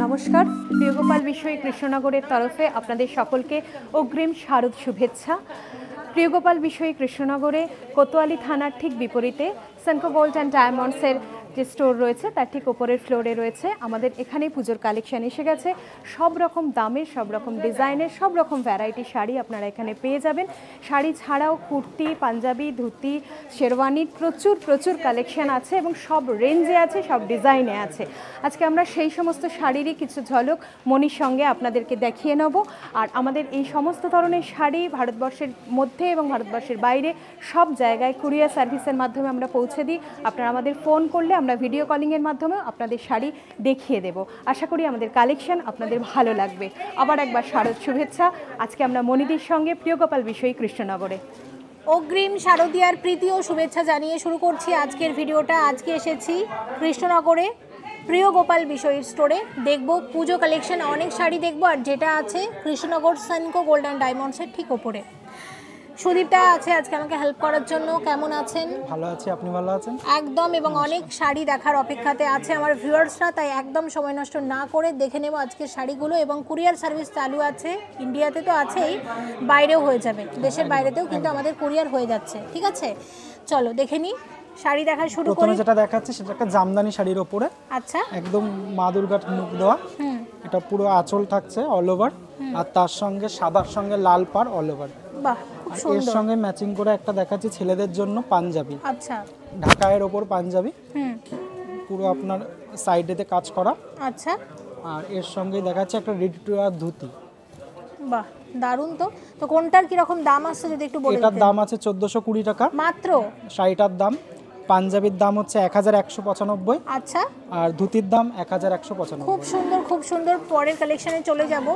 নমস্কার। প্রিয়গোপাল বিষয়ী কৃষ্ণনগরের তরফে আপনাদের সকলকে অগ্রিম শারদ শুভেচ্ছা। প্রিয়গোপাল বিষয়ী কৃষ্ণনগরে কোতোয়ালি থানার ঠিক বিপরীতে সেনকো গোল্ড অ্যান্ড ডায়মন্ডসের যে স্টোর রয়েছে তার ঠিক ওপরের ফ্লোরে রয়েছে আমাদের এখানে পুজোর কালেকশন এসে গেছে। সব রকম দামের, সব রকম ডিজাইনের, সব রকম ভ্যারাইটি শাড়ি আপনারা এখানে পেয়ে যাবেন। শাড়ি ছাড়াও কুর্তি, পাঞ্জাবি, ধুতি, শেরওয়ানির প্রচুর কালেকশন আছে এবং সব রেঞ্জে আছে, সব ডিজাইনে আছে। আজকে আমরা সেই সমস্ত শাড়িরই কিছু ঝলক মনির সঙ্গে আপনাদেরকে দেখিয়ে নেব। আর আমাদের এই সমস্ত ধরনের শাড়ি ভারতবর্ষের মধ্যে এবং ভারতবর্ষের বাইরে সব জায়গায় কুরিয়ার সার্ভিসের মাধ্যমে আমরা পৌঁছে দিই। আপনারা আমাদের ফোন করলে আমরা ভিডিও কলিংয়ের মাধ্যমে আপনাদের শাড়ি দেখিয়ে দেব। আশা করি আমাদের কালেকশন আপনাদের ভালো লাগবে। আবার একবার শারদ শুভেচ্ছা। আজকে আমরা মনিদির সঙ্গে প্রিয়গোপাল বিষয়ী কৃষ্ণনগরে। অগ্রিম শারদীয়ার প্রীতি ও শুভেচ্ছা জানিয়ে শুরু করছি আজকের ভিডিওটা। আজকে এসেছি কৃষ্ণনগরে প্রিয়গোপাল বিষয়ী স্টোরে। দেখব পুজো কালেকশন, অনেক শাড়ি দেখব। আর যেটা আছে কৃষ্ণনগর সেনকো গোল্ড অ্যান্ড ডায়মন্ডসের ঠিক ওপরে। সুদীপটা আছে আজকে আমাকে হেল্প করার জন্য। কেমন আছেন? ভালো আছি, আপনি ভালো আছেন? একদম। এবং অনেক শাড়ি দেখার অপেক্ষাতে আছে আমার ভিউয়ার্সরা, তাই একদম সময় নষ্ট না করে দেখে নেব আজকের শাড়িগুলো। এবং কুরিয়ার সার্ভিস চালু আছে, ইন্ডিয়াতে তো আছেই, বাইরেও হয়ে যাবে, দেশের বাইরেতেও কিন্তু আমাদের কুরিয়ার হয়ে যাচ্ছে। ঠিক আছে, চলো দেখে নিই শাড়ি দেখা শুরু করি। প্রথমে যেটা দেখাচ্ছি সেটা একটা জামদানি শাড়ির উপরে। আচ্ছা, একদম মা দুর্গার মুখ দেওয়া। এটা পুরো আঁচল থাকছে অল ওভার, আর তার সঙ্গে সাদার সঙ্গে লাল পাড় অল ওভার। বাহ, খুব এর সুন্দর। সঙ্গে ম্যাচিং করে একটা দেখাচ্ছি ছেলেদের জন্য পাঞ্জাবি। আচ্ছা, ঢাকায়ের ওপর পাঞ্জাবি, পুরো আপনার সাইডেতে কাজ করা। আচ্ছা, আর এর সঙ্গে দেখাচ্ছে একটা রেডি টু ওয়্যার ধুতি। বাহ, দারুণ। তো কোনটার কি রকম দাম আসছে যদি একটু বলে এটার দিতেন? দাম আছে 1420 টাকা মাত্র। শাড়িটার দাম। পাঞ্জাবির দাম হচ্ছে 1195। আচ্ছা, আর ধুতির দাম 1195। খুব সুন্দর, খুব সুন্দর। পরের কালেকশনে চলে যাব।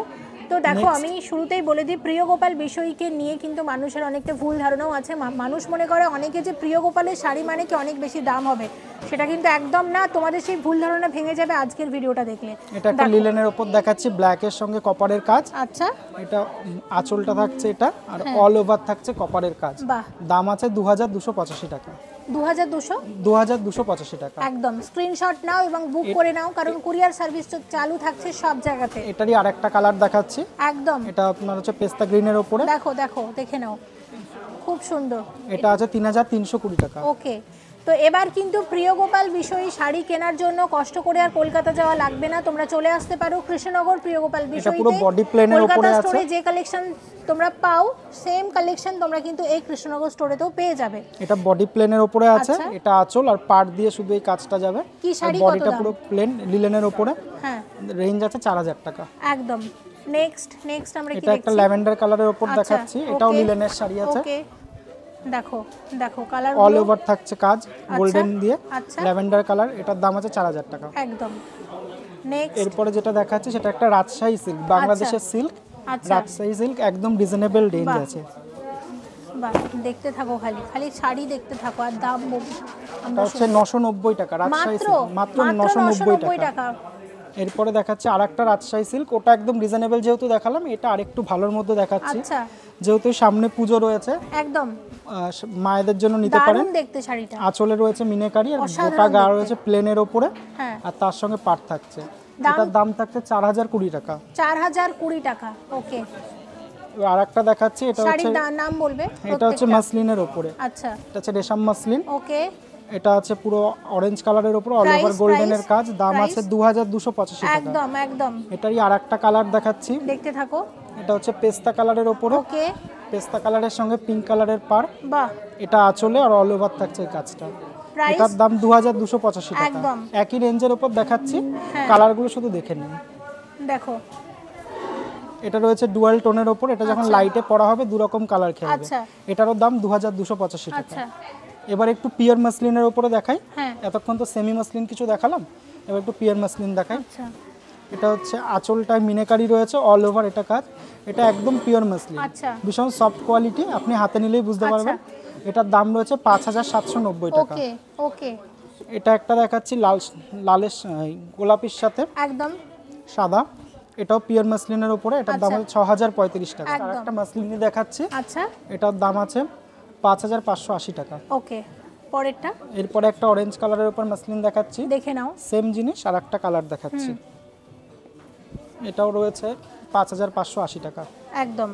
তো দেখো, আমি শুরুতেই বলে দিই, প্রিয়গোপাল বিষয়কে নিয়ে কিন্তু মানুষের অনেকটা ভুল ধারণাও আছে। মানুষ মনে করে অনেকে যে প্রিয়গোপালের শাড়ি মানে কি অনেক বেশি দাম হবে, সেটা কিন্তু একদম না। তোমাদের সেই ভুল ধারণা ভেঙে যাবে আজকের ভিডিওটা দেখলে। এটা একটা লিলেনের উপর দেখাচ্ছি, ব্ল্যাকের সঙ্গে কপারের কাজ। আচ্ছা, এটা আঁচলটা থাকছে এটা, আর অল ওভার থাকছে কপারের কাজ। বাহ, দাম আছে 2285 টাকা। 2285 টাকা। একদম। স্ক্রিনশট নাও এবং বুক করে নাও, কারণ কুরিয়ার সার্ভিস চালু থাকছে সব জায়গাতে। এটারই আরেকটা কালার দেখাচ্ছি। একদম, এটা আপনার হচ্ছে পেস্তা গ্রিনের উপরে। দেখো দেখো, দেখে নাও, খুব সুন্দর। এটা আছে 3320 টাকা। ওকে, তো এবার কিন্তু প্রিয়গোপাল বিষয়ী শাড়ি কেনার জন্য কষ্ট করে আর কলকাতা যাওয়া লাগবে না। তোমরা চলে আসতে পারো কৃষ্ণনগর প্রিয়গোপাল বিষয়ীতে। এটা পুরো বডি প্লেনের উপরে আছে। স্টোরে যে কালেকশন তোমরা পাও, সেম কালেকশন তোমরা কিন্তু এই কৃষ্ণনগর স্টোরেতেও পেয়ে যাবে। এটা বডি প্লেনের উপরে আছে। আচ্ছা, এটা আঁচল আর পাড় দিয়ে শুধু এই কাজটা যাবে। কি শাড়ি, বডিটা পুরো প্লেন লিলেনের উপরে। হ্যাঁ, রেঞ্জ আছে 4000 টাকা। একদম। নেক্সট আমরা কি এটা একটা ল্যাভেন্ডার কালারের উপর দেখাচ্ছি। এটাও লিলেনের শাড়ি আছে। ওকে, দেখো দেখো, কালার অল ওভার থাকছে কাজ গোল্ডেন দিয়ে। আচ্ছা, ল্যাভেন্ডার কালার, এটার দাম আছে 4000 টাকা। একদম। নেক্সট, এরপরে যেটা দেখাচ্ছি সেটা একটা রাজশাহী সিল্ক, বাংলাদেশের সিল্ক। আচ্ছা, রাজশাহী সিল্ক একদম রিজনেবল রেঞ্জ আছে। বাহ, দেখতে থাকো, খালি শাড়ি দেখতে থাকো আর দাম এটা হচ্ছে 990 টাকা। রাজশাহী সিল্ক মাত্র 990 টাকা। এরপরে দেখাচ্ছি আরেকটা রাজশাহী সিল্ক, ওটা একদম রিজনেবল যেহেতু দেখালাম, এটা আরেকটু ভালোর মধ্যে দেখাচ্ছি। আচ্ছা, যেহেতু সামনে পুজো রয়েছে, একদম মায়েদের জন্য নিতে পারেন। দারুণ দেখতে শাড়িটা। আঁচলে রয়েছে মিনাকারি, আর গোটা গা রয়েছে প্লেনের ওপরে, আর তার সঙ্গে পাট থাকছে। এটার দাম থাকছে 4020 টাকা। 4020 টাকা। ওকে, আর একটা দেখাচ্ছি, এটা হচ্ছে শাড়ির নাম বলবে। এটা হচ্ছে মাসলিনের ওপরে। আচ্ছা, এটা হচ্ছে রেশম মাসলিন। ওকে, এটা আছে পুরো অরেঞ্জ কালারের উপরে অল ওভার গোল্ডেনের কাজ। দাম আছে 2285 টাকা। একদম একদম। এটারই আরেকটা কালার দেখাচ্ছি, দেখতে থাকো। এটা হচ্ছে পেস্তা কালারের উপরে। ওকে, পেস্তা কালারের সঙ্গে পিঙ্ক কালারের পাড়। বাহ, এটা আঁচলে আর অল ওভার থাকছে এই কাজটা। প্রাইস এটার দাম 2285 টাকা। একদম একই রেঞ্জের উপর দেখাচ্ছি, কালারগুলো শুধু দেখে নিন। দেখো, এটা রয়েছে ডুয়াল টোনের উপর। এটা যখন লাইটে পড়া হবে দু রকম কালার খেলবে। আচ্ছা, এটারও দাম 2285 টাকা। আচ্ছা, এবার একটু পিওর মাসলিনের উপরে দেখাই। হ্যাঁ, এতক্ষণ তো সেমি মাসলিন কিছু দেখালাম, এবার একটু পিওর মাসলিন দেখাই। আচ্ছা, এটা হচ্ছে আঁচলটায় মিনাকারি রয়েছে অল ওভার এটা কাজ। এটা একদম পিওর মাসলিন, আচ্ছা, ভীষণ সফট কোয়ালিটি, আপনি হাতে নিলেই বুঝতে পারবেন। এটার দাম রয়েছে 5790 টাকা। ওকে, ওকে। এটা একটা দেখাচ্ছি লালের গোলাপির সাথে একদম সাদা, এটাও পিওর মাসলিনের উপরে। এটার দাম হচ্ছে 6035 টাকা। আর একটা মাসলিনই দেখাচ্ছি, আচ্ছা, এটার দাম আছে 5580 টাকা। ওকে, পরেরটা। এরপরে একটা অরেঞ্জ কালারের উপর মাসলিন দেখাচ্ছি, দেখে নাও। সেম জিনিস আর একটা কালার দেখাচ্ছি। এটাও রয়েছে 5580 টাকা। একদম।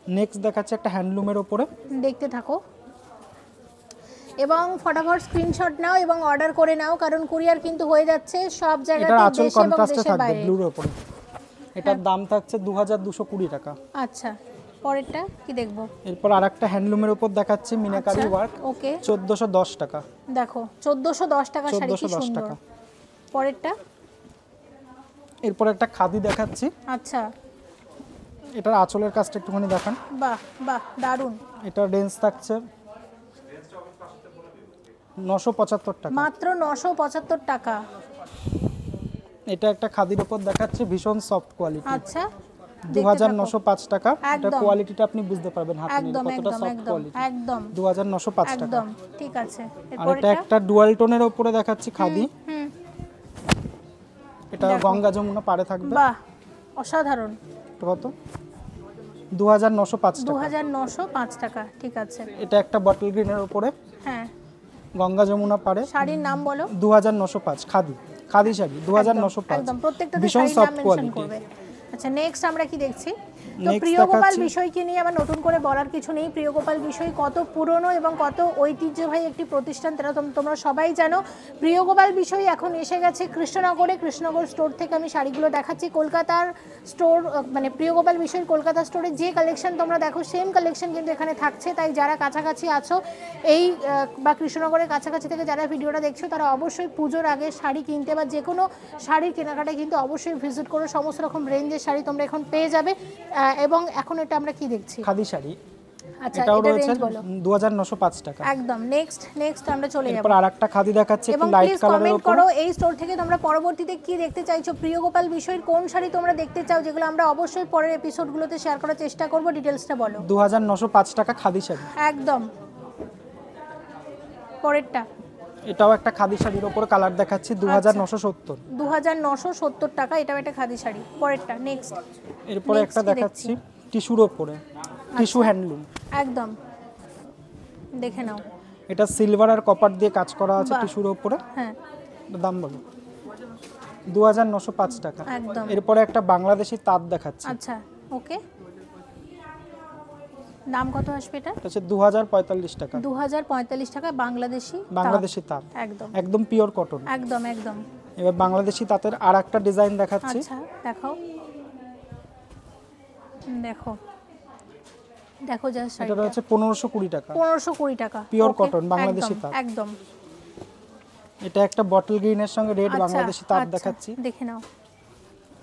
নেক্সট দেখাচ্ছে একটা হ্যান্ডলুমের ওপরে, দেখতে থাকো এবং ফটাফট স্ক্রিনশট নাও এবং অর্ডার করে নাও, কারণ কুরিয়ার কিন্তু হয়ে যাচ্ছে সব এটার জায়গাতে, আঁচল দেশে এবং কন্ট্রাস্টে দেশের থাকবে বাইরে। ব্লুর ওপরে। এটার দাম থাকছে 2220 টাকা। আচ্ছা, পরেরটা কি দেখবো? এরপর আরেকটা হ্যান্ডলুমের ওপর দেখাচ্ছি মিনাকারি ওয়ার্ক, ওকে, 1410 টাকা। দেখো 1410 টাকা শাড়ি, কি 1410 সুন্দর। টাকা। পরেরটা, এরপর একটা খাদি দেখাচ্ছি, আচ্ছা, এটার আঁচলের কাজটা একটুখানি দেখান। বাহ বাহ, দারুণ। এটার রেঞ্জ থাকছে 975 টাকা। মাত্র 975 টাকা। এটা একটা খাদির উপর দেখাচ্ছে ভীষণ সফট কোয়ালিটি, আচ্ছা, 2905 টাকা। এটা একদম। কোয়ালিটিটা আপনি বুঝতে পারবেন হাতে নিলে একদম কতটা একদম সফট একদম কোয়ালিটি। একদম 2905 টাকা। একদম ঠিক আছে। আর এরপর এটা একটা ডুয়াল টোনের উপরে দেখাচ্ছি খাদি, হুম, এটা গঙ্গা যমুনা পাড়ে থাকবে। বাহ, অসাধারণ। এটা কত? 2905 টাকা। 2905 টাকা, ঠিক আছে। এটা একটা বটল গ্রিনের উপরে, হ্যাঁ, গঙ্গা যমুনা পাড়ে, শাড়ির নাম বলো। 2905 খাদি শাড়ি 2905। একদম, প্রত্যেকটা ভীষণ শাড়ির নাম সফট মেনশন কোয়ালিটি। করবে। আচ্ছা, নেক্সট আমরা কি দেখছি? তো Next প্রিয় গোপাল দেখাচ্ছি- বিষয়কে নিয়ে আমার নতুন করে বলার কিছু নেই। প্রিয় গোপাল বিষয় কত পুরনো এবং কত ঐতিহ্যবাহী একটি প্রতিষ্ঠান, তারা তোমরা সবাই জানো। প্রিয় গোপাল বিষয় এখন এসে গেছে কৃষ্ণনগরে। কৃষ্ণনগর স্টোর থেকে আমি শাড়িগুলো দেখাচ্ছি। কলকাতার স্টোর, মানে প্রিয় গোপাল বিষয়ের কলকাতা স্টোরে যে কালেকশন তোমরা দেখো সেম কালেকশন কিন্তু এখানে থাকছে। তাই যারা কাছাকাছি আছো এই বা কৃষ্ণনগরের কাছাকাছি থেকে যারা ভিডিওটা দেখছো, তারা অবশ্যই পুজোর আগে শাড়ি কিনতে বা যে কোনো শাড়ির কেনাকাটায় কিন্তু অবশ্যই ভিজিট করো। সমস্ত রকম রেঞ্জের শাড়ি তোমরা এখন পেয়ে যাবে। এবং এখন এটা আমরা কি দেখছি? খাদি শাড়ি, আচ্ছা, এটাও এটা রয়েছে রেঞ্জ বলো। 2905 টাকা। একদম। নেক্সট আমরা চলে যাব। এরপর আরেকটা খাদি দেখাচ্ছি এবং একটু লাইট প্লিজ কালারের কমেন্ট উপর। করো এই স্টোর থেকে তোমরা পরবর্তীতে কি দেখতে চাইছো, প্রিয় গোপাল বিষয়ের কোন শাড়ি তোমরা দেখতে চাও, যেগুলো আমরা অবশ্যই পরের এপিসোডগুলোতে শেয়ার করার চেষ্টা করব। ডিটেইলসটা বলো। 2905 টাকা খাদি শাড়ি। একদম। পরেরটা, এটাও একটা খাদি শাড়ির উপর কালার দেখাচ্ছি 2970। 2970 টাকা, এটাও একটা খাদি শাড়ি। পরেরটা, নেক্সট। এরপরে একটা কি দেখাচ্ছি টিস্যুর উপরে, টিস্যু হ্যান্ডলুম। একদম, দেখে নাও। এটা সিলভার আর কপার দিয়ে কাজ করা আছে বাহ। টিস্যুর উপরে। হ্যাঁ, এটার দাম বলো। 2905 টাকা। একদম। এরপরে একটা বাংলাদেশি তাঁত দেখাচ্ছি, আচ্ছা, ওকে। দাম কত আসবে এটা? এটা হচ্ছে 2045 টাকা। 2045 টাকা বাংলাদেশি বাংলাদেশি তাঁত, একদম একদম পিওর কটন। একদম একদম। এবার বাংলাদেশি তাঁতের আর একটা ডিজাইন দেখাচ্ছি, আচ্ছা, দেখাও। দেখো দেখো জাস্ট এটা হচ্ছে 1520 টাকা। 1520 টাকা, Pure Okay, cotton, বাংলাদেশি একদম, তাঁত। একদম। এটা একটা বটল গ্রিনের সঙ্গে রেড আচ্ছা, বাংলাদেশি তাঁত আচ্ছা, দেখাচ্ছি, দেখে নাও।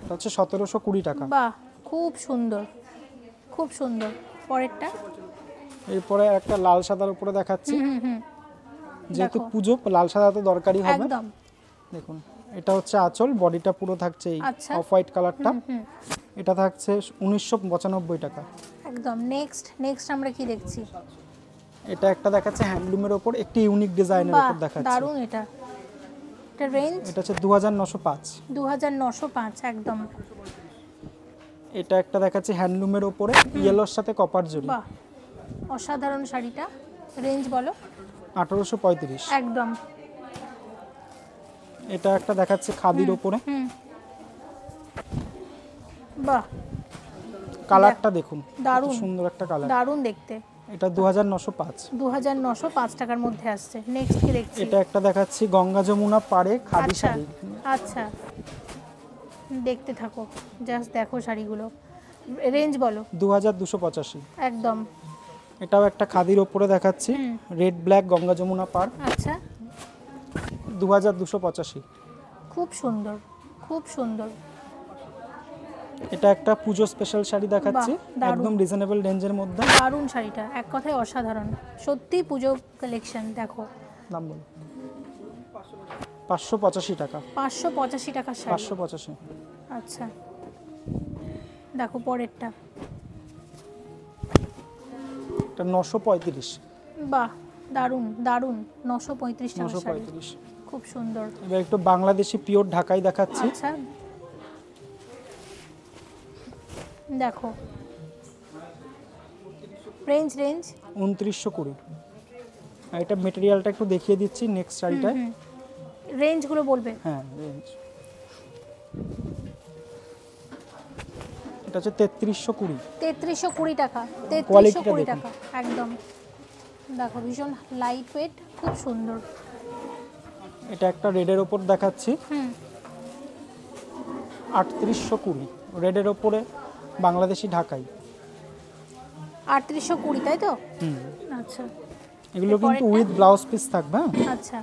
এটা হচ্ছে 1720 টাকা। বাহ, খুব সুন্দর, খুব সুন্দর। পরেরটা, এরপরে একটা লাল সাদার উপরে দেখাচ্ছি, হুম, যেহেতু দেখো। পুজো লাল সাদা তো দরকারই হবে। একদম। দেখুন, এটা হচ্ছে আঁচল, বডিটা পুরো থাকছে এই আচ্ছা। অফ হোয়াইট কালারটা। হুম, এটা থাকছে 1995 টাকা। একদম। নেক্সট আমরা কি দেখছি? এটা একটা দেখাচ্ছে হ্যান্ডলুমের উপর, একটি ইউনিক ডিজাইনের বাহ, উপর দেখাচ্ছে, দারুণ। এটা রেঞ্জ এটা হচ্ছে 2905। 2905, একদম। এটা একটা দেখাচ্ছে হ্যান্ডলুমের উপরে ইয়েলোর সাথে কপার জরি, বাহ, অসাধারণ শাড়িটা। রেঞ্জ বলো। 1835। একদম। এটা একটা দেখাচ্ছে খাদির উপরে, বাহ, কালারটা দেখুন, দারুণ। কত সুন্দর একটা কালার। দারুণ দেখতে। এটা 2905। 2905 টাকার মধ্যে আসছে। নেক্সট কি দেখছি? এটা একটা দেখাচ্ছি গঙ্গা যমুনা পাড়ে খাদি আচ্ছা শাড়ি, আচ্ছা, দেখতে থাকো, জাস্ট দেখো শাড়িগুলো। রেঞ্জ বলো। 2285। একদম। এটাও একটা খাদির উপরে দেখাচ্ছি, রেড ব্ল্যাক গঙ্গা যমুনা পাড়, আচ্ছা, 2285। খুব সুন্দর, খুব সুন্দর। এটা একটা পুজো স্পেশাল শাড়ি দেখাচ্ছি, বাহ, দারুণ। একদম রিজনেবল রেঞ্জের মধ্যে। দারুণ শাড়িটা, এক কথায় অসাধারণ। সত্যি পুজো কালেকশন। দেখো, দাম বলো। 585 টাকা। 585 টাকার শাড়ি। 585। আচ্ছা, দেখো পরেরটা। এটা 935। বাহ, দারুণ দারুণ। 935 টাকার শাড়ি, 935। খুব সুন্দর। এবার একটু বাংলাদেশি পিওর ঢাকাই দেখাচ্ছি, আচ্ছা, দেখো রেঞ্জ 2920। আর এটা মেটেরিয়ালটা একটু দেখিয়ে দিচ্ছি নেক্সট শাড়িটায়। রেঞ্জগুলো বলবে। হ্যাঁ, রেঞ্জ এটা হচ্ছে 3320। 3320 টাকা, কোয়ালিটিটা 3320 দেখুন। টাকা একদম। দেখো ভীষণ লাইট ওয়েট, খুব সুন্দর। এটা একটা রেডের ওপর দেখাচ্ছি, হুম 3820, রেডের ওপরে বাংলাদেশি ঢাকাই। 3820 তাই তো? হুম, আচ্ছা এগুলো কিন্তু উইথ ব্লাউজ পিস থাকবে। হ্যাঁ, আচ্ছা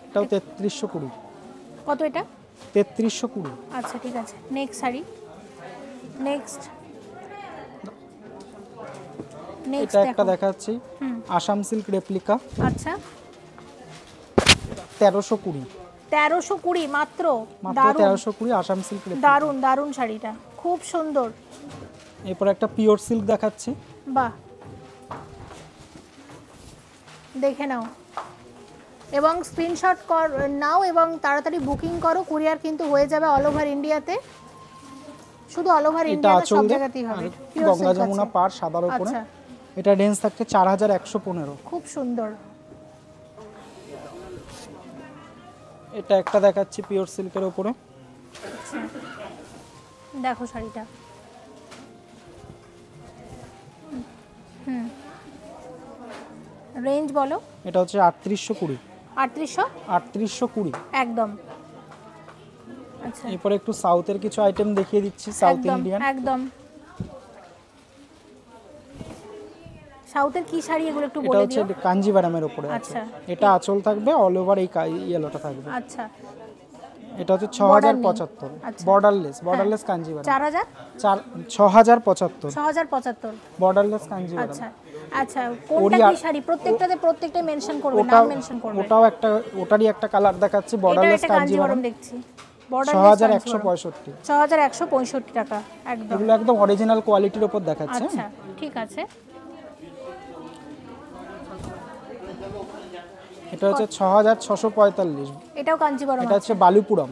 এটাও 3320। কত এটা? 3320। আচ্ছা ঠিক আছে, নেক্সট শাড়ি, নেক্সট এটা একটা দেখাচ্ছি, আসাম সিল্ক রেপ্লিকা, আচ্ছা 1320। 1320 মাত্র? মাত্র দারুণ 1320 আসাম সিল্ক রেপ্লিকা। দারুণ দারুণ শাড়িটা, খুব সুন্দর। এরপর একটা পিওর সিল্ক দেখাচ্ছি, বাহ, দেখে নাও এবং স্ক্রিনশট নাও এবং তাড়াতাড়ি বুকিং করো, কুরিয়ার কিন্তু হয়ে যাবে অল ওভার ইন্ডিয়াতে, শুধু অল ওভার এটা ইন্ডিয়াতে আঁচল সব দিয়ে জায়গাতেই হবে। আর Pure গঙ্গা silk যমুনা আছে। পাড় সাদার উপরে। আচ্ছা এটা রেঞ্জ থাকছে 4115। খুব সুন্দর। এটা একটা দেখাচ্ছি পিওর সিল্কের উপরে, আচ্ছা দেখো শাড়িটা, রেঞ্জ বলো। এটা হচ্ছে 3820। 3820 একদম। আচ্ছা এরপরে একটু সাউথের কিছু আইটেম দেখিয়ে দিচ্ছি, সাউথ একদম ইন্ডিয়ান। একদম। সাউথের কি শাড়ি এগুলো একটু এটা বলে হচ্ছে দিও। কাঞ্জিভারামের উপরে আছে। আচ্ছা। এটা আঁচল থাকবে, অল ওভার এই ইয়েলোটা থাকবে। আচ্ছা এটা হচ্ছে Border নেই। 6075, আচ্ছা। বর্ডারলেস কাঞ্জিভারাম। 4000 6075, 6075। বর্ডারলেস কাঞ্জিভারাম। আচ্ছা আচ্ছা, কোনটা কি শাড়ি? প্রত্যেকটা মেনশন করবে, নাম মেনশন করবে। ওটাও একটা, ওটারই একটা কালার দেখাচ্ছি, এটা বর্ডারলেস একটা কাঞ্জিভারাম, কাঞ্জিভারম দেখছি, বর্ডারলেস 6165। 6165 টাকা একদম। এগুলো একদম অরিজিনাল কোয়ালিটির উপর দেখাচ্ছে। আচ্ছা ঠিক আছে। এটা হচ্ছে 6645। এটাও কাঞ্জিভারম এটা হচ্ছে বালুপুরম,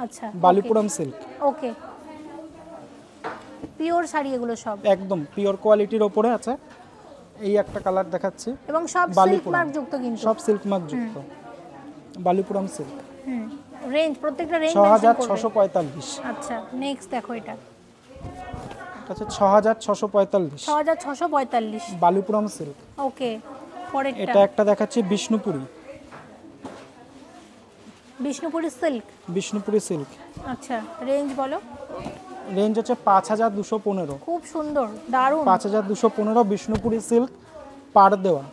আচ্ছা বালুপুরম সিল্ক। ওকে, পিওর শাড়ি এগুলো সব একদম পিওর কোয়ালিটির উপরে আছে। এই একটা কালার দেখাচ্ছি, এবং সব সিল্ক বালুপুরম। মার্ক যুক্ত কিন্তু। সব সিল্ক মার্ক যুক্ত, বালুপুরম সিল্ক। রেঞ্জ, প্রত্যেকটা রেঞ্জ মেনশন করবে। 6645। আচ্ছা নেক্সট দেখো, এটা এটা হচ্ছে 6645, 6645 বালুপুরম সিল্ক। ওকে। পরেরটা এটা একটা দেখাচ্ছি বিষ্ণুপুরি, বিষ্ণুপুরি সিল্ক। বিষ্ণুপুরি সিল্ক। আচ্ছা রেঞ্জ বলো। রেঞ্জ হচ্ছে 5215। খুব সুন্দর, দারুণ 5215 বিষ্ণুপুরি সিল্ক, পাড় দেওয়া।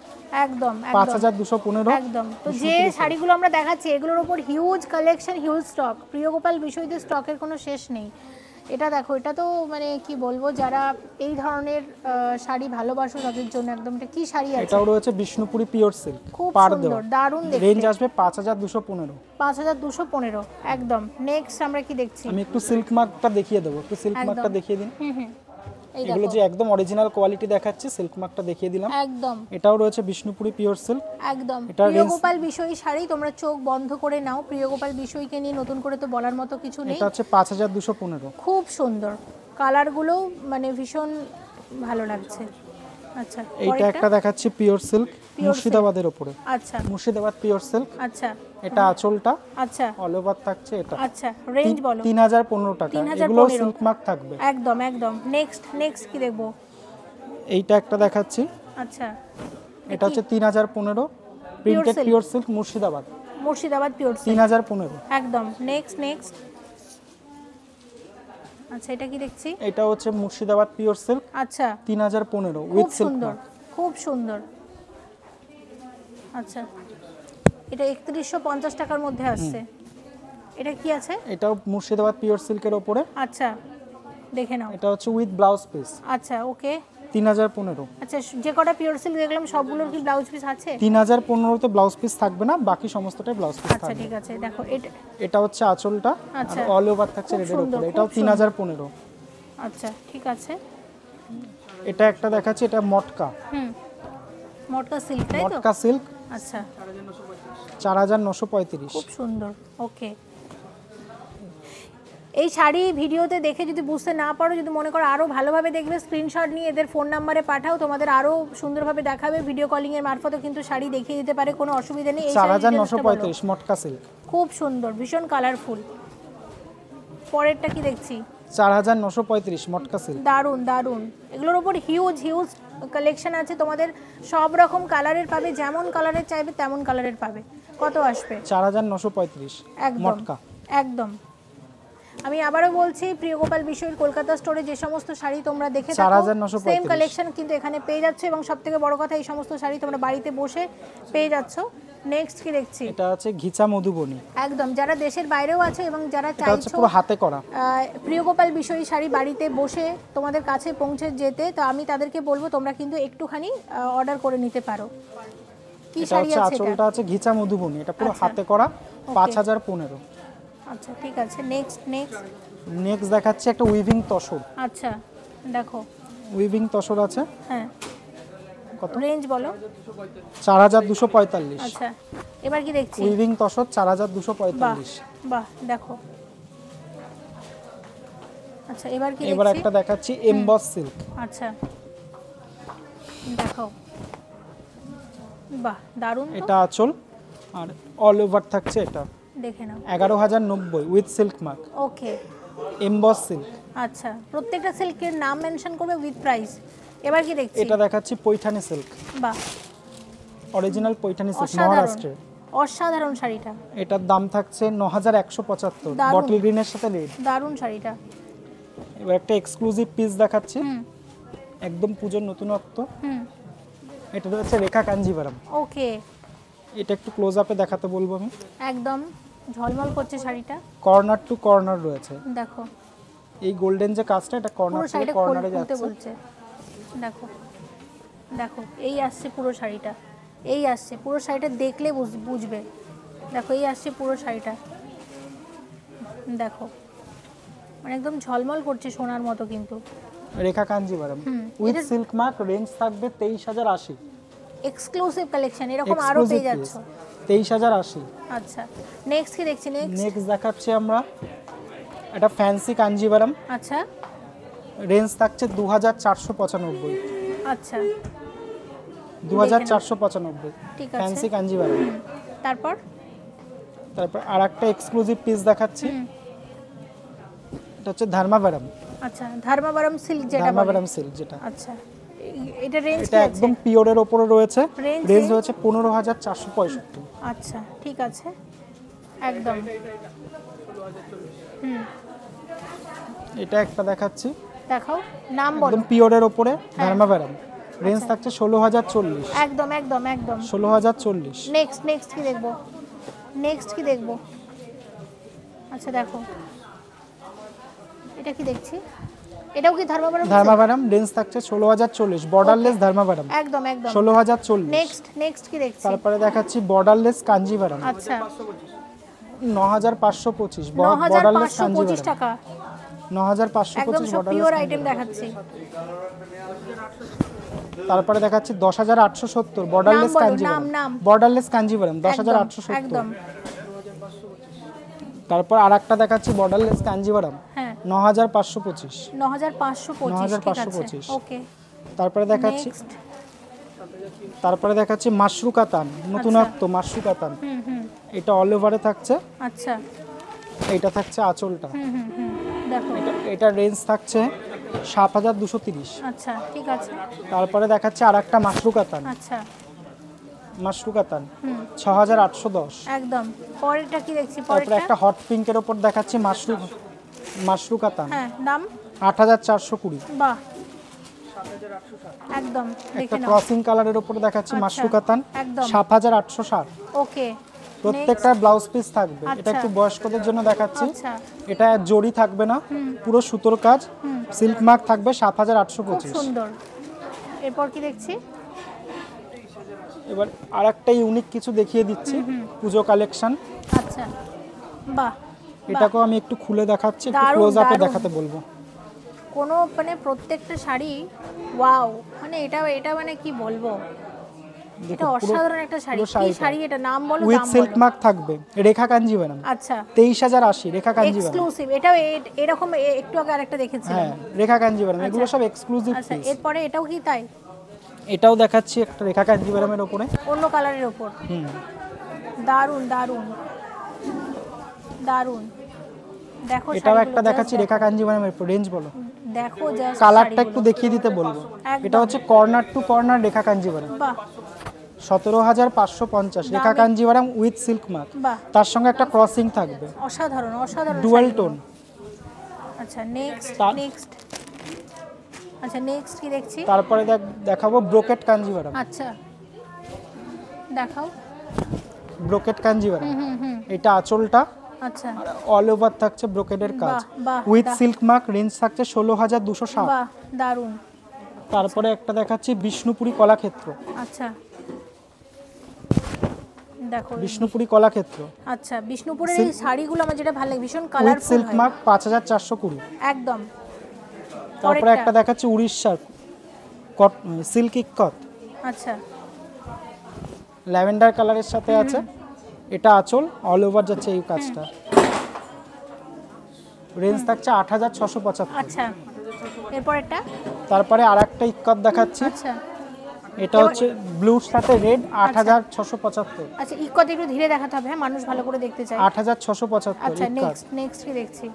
একদম একদম 5215। একদম। তো যে শাড়িগুলো আমরা দেখাচ্ছি এগুলোর উপর huge collection, huge stock. Priyagopal বিষয়তে স্টকের কোনো শেষ নেই। এটা দেখো, এটা তো মানে কি বলবো, যারা এই ধরনের শাড়ি ভালোবাসো তাদের জন্য একদম। এটা কি শাড়ি আছে? এটাও রয়েছে বিষ্ণুপুরি পিওর সিল্ক, খুব পাড় দেওয়া, সুন্দর, দারুণ দেখতে। রেঞ্জ আসবে 5215। 5215 একদম। নেক্সট আমরা কি দেখছি? আমি একটু সিল্ক মার্কটা দেখিয়ে দেবো, একটু সিল্ক একদম। মার্কটা দেখিয়ে দিন। এই এগুলো দেখো যে একদম অরিজিনাল কোয়ালিটি দেখাচ্ছি, সিল্ক মার্কটা দেখিয়ে দিলাম। একদম এটাও রয়েছে বিষ্ণুপুরি পিওর সিল্ক। একদম। এটা প্রিয়গোপাল বিষয়ী শাড়ি, তোমরা চোখ বন্ধ করে নাও। প্রিয়গোপাল বিষয়কে নিয়ে নতুন করে তো বলার মতো কিছু নেই। এটা হচ্ছে 5215। খুব সুন্দর, কালারগুলো মানে ভীষণ ভালো লাগছে। আচ্ছা এইটা পরেরটা? একটা দেখাচ্ছি পিওর সিল্ক, মুর্শিদাবাদের উপরে। আচ্ছা মুর্শিদাবাদ পিওর সিল্ক। আচ্ছা এটা আঁচলটা, আচ্ছা অল ওভার থাকছে। এটা আচ্ছা রেঞ্জ বলো। 3015 টাকা। 3015 এগুলো সিল্ক মার্ক থাকবে। একদম একদম। নেক্সট কি দেখবো? এইটা একটা দেখাচ্ছি, আচ্ছা এটা হচ্ছে 3015, printed silk। Pure silk, Murshidabad, Murshidabad pure silk 3015। একদম। নেক্সট আচ্ছা এটা কি দেখছি? এটা হচ্ছে মুর্শিদাবাদ পিওর সিল্ক, আচ্ছা 3015 খুব উইথ সিল্ক সুন্দর, মার্ক। খুব সুন্দর। আচ্ছা এটা 3150 টাকার মধ্যে আসছে। এটা কি আছে? এটাও মুর্শিদাবাদ পিওর সিল্কের উপরে। আচ্ছা দেখে নাও। এটা হচ্ছে উইথ ব্লাউজ পিস, আচ্ছা ওকে। 3015। আচ্ছা যে কটা পিওর সিল্ক দেখলাম সবগুলোর কি ব্লাউজ পিস আছে? 3015তে ব্লাউজ পিস থাকবে না, বাকি সমস্তটাই ব্লাউজ পিস আচ্ছা থাকবে। ঠিক আছে। দেখো এটা এটা হচ্ছে আঁচলটা, আচ্ছা। আর অল ওভার থাকছে খুব রেডের সুন্দর, উপরে। খুব এটাও সুন্দর। 3015। আচ্ছা ঠিক আছে। এটা একটা দেখাচ্ছি, এটা মটকা, মটকা সিল্ক তাই তো? মটকা সিল্ক, আচ্ছা 4935। খুব সুন্দর ওকে। এই শাড়ি ভিডিওতে দেখে যদি বুঝতে না পারো, যদি মনে করো আরও ভালোভাবে দেখবে, স্ক্রিনশট নিয়ে এদের ফোন নাম্বারে পাঠাও, তোমাদের আরও সুন্দরভাবে দেখাবে। ভিডিও কলিংয়ের মারফতও কিন্তু শাড়ি দেখিয়ে দিতে পারে, কোনো অসুবিধা নেই। এই শাড়ির details টা বলো। 4935 মটকা সিল্ক। খুব সুন্দর, ভীষণ কালারফুল। পরেরটা কি দেখছি? 4935 মটকা সিল্ক। দারুন দারুন, এগুলোর উপর হিউজ হিউজ কালেকশন আছে তোমাদের, সব রকম কালারের পাবে, যেমন কালারের চাইবে তেমন কালারের পাবে। কত আসবে? 4935 একদম মটকা। একদম। আমি আবারও বলছি, প্রিয় গোপাল বিষয়ের কলকাতা স্টোরে যে সমস্ত শাড়ি তোমরা দেখে থাকো 4935 সেম কালেকশন কিন্তু এখানে পেয়ে যাচ্ছ, এবং সবথেকে বড় কথা এই সমস্ত শাড়ি তোমরা বাড়িতে বসে পেয়ে যাচ্ছ। নেক্সট কি দেখছি? এটা আছে ঘিচা মধুবনী। একদম, যারা দেশের বাইরেও আছে এবং যারা এটা হচ্ছে চাইছো পুরো হাতে করা প্রিয় গোপাল বিষয়ী শাড়ি বাড়িতে বসে তোমাদের কাছে পৌঁছে যেতে, তো আমি তাদেরকে বলবো তোমরা কিন্তু একটুখানি অর্ডার করে নিতে পারো। কি এটা শাড়ি হচ্ছে আছে এটা? আঁচলটা আছে ঘিচা মধুবনী, এটা পুরো আচ্ছা। হাতে করা 5015। আচ্ছা ঠিক আছে, নেক্সট নেক্সট। নেক্সট দেখাচ্ছি একটা উইভিং তসর। আচ্ছা দেখো, উইভিং তসর আছে। হ্যাঁ কত? রেঞ্জ বলো। 4245। আচ্ছা এবার কি দেখছি? উইভিং তসর বাহ 4245। বাহ দেখো। আচ্ছা এবার কি এবার দেখছি? একটা দেখাচ্ছি এমবস সিল্ক। আচ্ছা দেখো, বাহ দারুণ তো। এটা আঁচল আর অল ওভার থাকছে এটা। দেখে নাও। 11090 with silk mark. Okay emboss silk. আচ্ছা, প্রত্যেকটা সিল্কের নাম মেনশন করবে উইথ প্রাইস। এবার কি দেখছি? এটা দেখাচ্ছি পৈঠানি সিল্ক, বাহ অরিজিনাল পৈঠানি সিল্ক অসাধারণ মহারাষ্ট্রের। অসাধারণ শাড়িটা, এটার দাম থাকছে 9175 দারুণ। বটল গ্রিনের সাথে রেড। দারুণ শাড়িটা। এবার একটা এক্সক্লুসিভ পিস দেখাচ্ছি, একদম পুজোর নতুনত্ব। এটা রয়েছে রেখা কাঞ্জিভারাম। ওকে, এটা একটু ক্লোজ আপে দেখাতে বলবো আমি। একদম ঝলমল করছে শাড়িটা। কর্নার টু কর্নার রয়েছে, দেখো এই গোল্ডেন যে কাজটা এটা কর্নার পুরো থেকে শাড়িটা কর্নারে খুলতে যাচ্ছে। বলছে। দেখো দেখো, এই আসছে পুরো শাড়িটা, এই আসছে পুরো শাড়িটা, দেখলে বুঝবে। দেখো এই আসছে পুরো শাড়িটা, দেখো মানে একদম ঝলমল করছে সোনার মতো কিন্তু। রেখা কাঞ্জিভারাম উইথ এটা- সিল্ক মার্ক, রেঞ্জ থাকবে 23080। এক্সক্লুসিভ কালেকশন, এরকম আরো পেয়ে যাচ্ছ। 23080। আচ্ছা নেক্সট কি দেখছি? নেক্সট দেখাচ্ছি আমরা এটা ফ্যান্সি কাঞ্জিভারাম, আচ্ছা রেঞ্জ থাকছে 2495। আচ্ছা 2495 ঠিক আছে। ফ্যান্সি কাঞ্জিভারাম। তারপর তারপর আরেকটা এক্সক্লুসিভ পিস দেখাচ্ছি, এটা হচ্ছে ধর্মাভারাম। আচ্ছা ধর্মাবরম সিল্ক যেটা বলে। ধর্মাভারাম সিল্ক যেটা, আচ্ছা এটা রেঞ্জ এটা কি আছে? একদম পিওরের উপরে রয়েছে, Range রেঞ্জ এ? হচ্ছে 15465। আচ্ছা ঠিক আছে, একদম। এটা একটা দেখাচ্ছি দেখাও, নাম বলো। একদম পিওরের উপরে ধর্মাভারাম, রেঞ্জ থাকছে 16040। একদম একদম একদম। 16040। নেক্সট কি দেখবো? নেক্সট কি দেখবো? আচ্ছা দেখো, এটা কি দেখছি? এটাও কি ধর্মাবরম? ধর্মাভারাম রেঞ্জ থাকছে 16040, বর্ডারলেস ধর্মাভারাম একদম একদম। 16040। নেক্সট কি দেখছি? তারপরে দেখাচ্ছি বর্ডারলেস কাঞ্জিভারাম আচ্ছা 9525, বর্ডারলেস 9525 কাঞ্জিভারাম টাকা, 9525 একদম সব বর্ডারলেস পিওর আইটেম দেখাচ্ছি। তারপরে দেখাচ্ছি 10870, বর্ডারলেস নাম বলো, কাঞ্জিভারাম। নাম। বর্ডারলেস কাঞ্জিভারাম একদম 10870। একদম। তারপর আরেকটা দেখাচ্ছি বর্ডারলেস কাঞ্জিভারাম হ্যাঁ 9525। 9525 ঠিক আছে। 9525 ওকে তারপরে দেখাচ্ছি নেক্সট। মাশরু কাতান, নতুনত্ব মাশরু কাতান। এটা অল ওভারে থাকছে, আচ্ছা এটা থাকছে আঁচলটা। দেখো এটা রেঞ্জ থাকছে 7230। আচ্ছা ঠিক আছে। তারপরে দেখাচ্ছে আরেকটা মাশরু কাতান, আচ্ছা মাশরু কাতান 6810। একদম। পরেরটা কি দেখছি? তারপরে পরেরটা একটা হট পিঙ্কের ওপর দেখাচ্ছি মাশরু কাতান, হ্যাঁ দাম 8420। বাহ একদম। একটা দেখে নাও। ক্রসিং কালারের ওপর দেখাচ্ছি আচ্ছা, মাশরু কাতান একদম। 7860। ওকে প্রত্যেকটা ব্লাউজ পিস থাকবে। এটা আচ্ছা। একটু বয়স্কদের জন্য দেখাচ্ছি, আচ্ছা এটা জড়ি থাকবে না, পুরো সুতোর কাজ, সিল্ক মার্ক থাকবে খুব 7825। সুন্দর। এরপর কি দেখছি? এবার আরেকটা ইউনিক কিছু দেখিয়ে দিচ্ছি, পুজো কালেকশন। আচ্ছা বাহ, এটাকেও আমি একটু খুলে দেখাচ্ছি, একটু দারুণ, ক্লোজ আপে দারুণ। দেখাতে বলবো। কোনো মানে প্রত্যেকটা শাড়ি ওয়াও, মানে এটা মানে কি বলবো, এটা অসাধারণ একটা শাড়ি। কি শাড়ি এটা? নাম বলো, উইথ দাম সিল্ক বলো। মার্ক থাকবে, রেখা কাঞ্জিভারাম আচ্ছা 23080, রেখা কাঞ্জিভারাম। এক্সক্লুসিভ। এটাও এরকম একটু আগে আরেকটা দেখেছিলাম। হ্যাঁ রেখা কাঞ্জিভারাম, এগুলো সব এক্সক্লুসিভ আচ্ছা পিস। এরপরে এটাও কি তাই? এটাও দেখাচ্ছি একটা রেখা কাঞ্জিভারামের উপরে। অন্য কালারের ওপর। হুম দারুণ দারুণ দারুণ। দেখো এটাও একটা দেখাচ্ছি রেখা কাঞ্জিভারামের উপর, রেঞ্জ বলো। দেখো জাস্ট কালারটা একটু দেখিয়ে দিতে বলবো। এটা হচ্ছে কর্নার টু কর্নার রেখা কাঞ্জিভারাম, বাহ 17,550 রেখা কাঞ্জিভারাম উইথ সিল্ক মার্ক। বাহ তার সঙ্গে একটা ক্রসিং থাকবে, অসাধারণ অসাধারণ ডুয়াল শাড়িগুলো। টোন। আচ্ছা নেক্সট আচ্ছা নেক্সট কি দেখছি? তারপরে দেখাবো ব্রোকেট কাঞ্জিভারাম। আচ্ছা দেখাও। ব্রোকেট কাঞ্জিভারাম, হুম এটা আঁচলটা আচ্ছা অল ওভার থাকছে ব্রোকেটের কাজ বাহ, উইথ সিল্ক মার্ক, রেঞ্জ থাকছে 16,260। বাহ দারুণ। তারপরে একটা দেখাচ্ছি বিষ্ণুপুরি কলাক্ষেত্র। আচ্ছা দেখো বিষ্ণুপুরি কলাক্ষেত্র, আচ্ছা বিষ্ণুপুরের এই শাড়িগুলো আমার যেটা ভালো লাগে, ভীষণ উইথ কালারফুল সিল্ক হয় মার্ক 5,420। একদম। তারপরে পরেরটা। একটা দেখাচ্ছি উড়িষ্যার সিল্ক ইক্কত, আচ্ছা ল্যাভেন্ডার কালারের সাথে আছে। এটা আঁচল অল ওভার যাচ্ছে এই কাজটা, রেঞ্জ থাকছে 8,675। আচ্ছা এরপরেরটা। তারপরে আর একটা ইক্কত দেখাচ্ছি, আচ্ছা এটা হচ্ছে ব্লুর সাথে রেড, 8,675। আচ্ছা ইকত একটু ধীরে দেখাতে হবে, হ্যাঁ মানুষ ভালো করে দেখতে চায়। 8,675 আচ্ছা ইক্কত। নেক্সট কি দেখছি?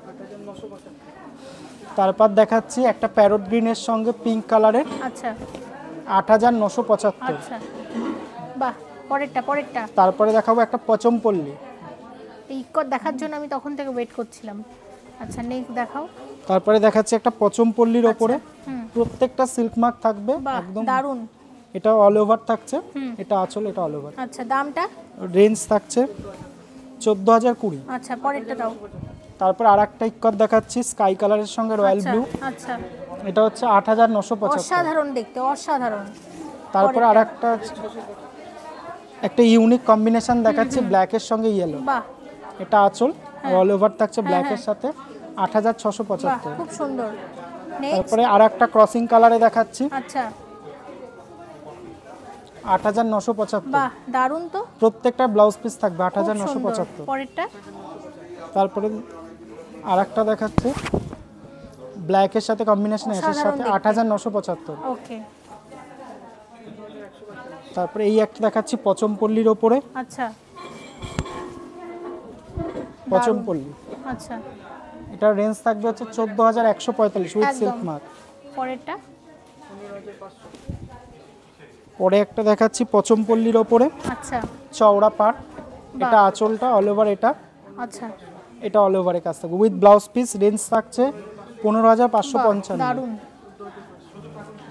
তারপর দেখাচ্ছি একটা প্যারট গ্রিনের সঙ্গে পিঙ্ক কালারের, আচ্ছা 8,975। আচ্ছা বাহ পরেরটা। তারপরে দেখাবো একটা পচমপল্লী। এই ইকত দেখার জন্য আমি তখন থেকে ওয়েট করছিলাম। আচ্ছা নেক্সট দেখাও। তারপরে দেখাচ্ছি একটা পচমপল্লীর ওপরে, হুম প্রত্যেকটা সিল্ক মার্ক থাকবে বাহ একদম, দারুণ। এটা অল ওভার থাকছে, এটা আঁচল, এটা অল ওভার। আচ্ছা দামটা? রেঞ্জ থাকছে 14,020। আচ্ছা পরেরটা দাও। তারপর আর একটা ইক্কত দেখাচ্ছি স্কাই কালারের সঙ্গে রয়্যাল আচ্ছা ব্লু, আচ্ছা এটা হচ্ছে 8,975। অসাধারণ দেখতে, অসাধারণ। তারপরে আর একটা ইউনিক কম্বিনেশন দেখাচ্ছি ব্ল্যাকের সঙ্গে ইয়েলো, বাহ এটা আঁচল অল ওভার থাকছে ব্ল্যাকের সাথে, 8,675। খুব সুন্দর। নেক্সট তারপরে আর একটা ক্রসিং কালারে দেখাচ্ছি, আচ্ছা 8,975। বাহ দারুণ তো, প্রত্যেকটা ব্লাউজ পিস থাকবে খুব সুন্দর। 8,975। পরেরটা। তারপরে আর একটা দেখাচ্ছি ব্ল্যাকের সাথে কম্বিনেশন এর অসাধারণ সাথে, দেখতে। 8,975। ওকে তারপরে এই একটা দেখাচ্ছি পচমপল্লীর ওপরে, আচ্ছা পচমপল্লী, আচ্ছা এটার রেঞ্জ থাকবে হচ্ছে 14,145 উইথ একদম। Silk mark. পরেরটা। পরে একটা দেখাচ্ছি পচমপল্লীর ওপরে আচ্ছা চওড়া পাড়, এটা আঁচলটা অল ওভার, আচ্ছা এটা অল ওভারে কাজ থাকবে উইথ ব্লাউজ পিস, রেঞ্জ থাকছে 15,555। দারুণ।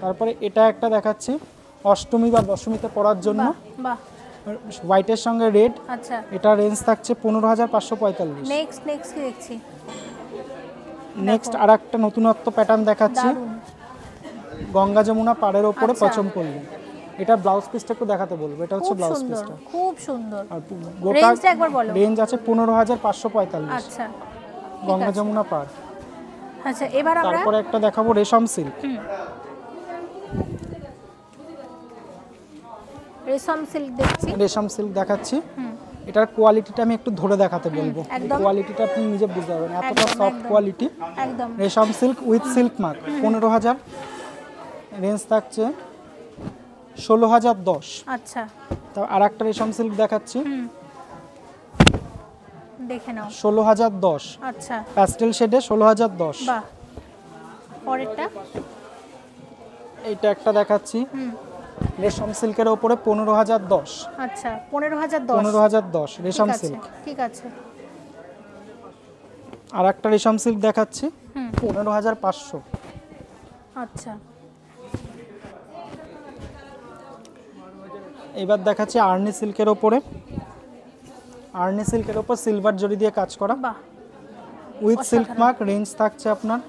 তারপরে এটা একটা দেখাচ্ছি অষ্টমী বা দশমীতে পরার জন্য, বাহ হোয়াইটের সঙ্গে রেড, আচ্ছা এটা রেঞ্জ থাকছে 15,545। নেক্সট কি দেখছি? নেক্সট আর একটা নতুনত্ব প্যাটার্ন দেখাচ্ছি দারুণ। গঙ্গা যমুনা পাড়ের ওপরে আচ্ছা। পচমপল্লী, এটা ব্লাউজ পিসটা একটু দেখাতে বলবো, এটা হচ্ছে খুব ব্লাউজ সুন্দর পিসটা। খুব সুন্দর। আর গোটা রেঞ্জটা একবার বলো। রেঞ্জ আছে 15,545 আচ্ছা গঙ্গা যমুনা পাড়। আচ্ছা এবার আমরা তারপরে একটা দেখাবো রেশম সিল্ক, রেশম সিল্ক দেখছি। রেশম সিল্ক দেখাচ্ছি, এটার কোয়ালিটিটা আমি একটু ধরে দেখাতে বলবো, একদম। কোয়ালিটিটা আপনি নিজে বুঝতে পারবেন, এতটা একদম, সফট একদম। কোয়ালিটি। একদম রেশম silk with silk mark, 15,000, range থাকছে 16,010। আচ্ছা তা আর একটা রেশম সিল্ক দেখাচ্ছি দেখে নাও। 16,010 আচ্ছা প্যাস্টেল শেডে, 16,010। বাহ পরেরটা। এইটা একটা দেখাচ্ছি রেশম সিল্কের ওপরে 15,010, আচ্ছা 15,010। 15,010 রেশম সিল্ক। ঠিক আছে আর একটা রেশম সিল্ক দেখাচ্ছি 15,500। আচ্ছা এবার দেখাচ্ছি আর্নি সিল্কের ওপরে, আর্নি সিল্কের ওপর সিলভার জরি দিয়ে কাজ করা বাহ উইথ সিল্ক মার্ক, রেঞ্জ থাকছে আপনার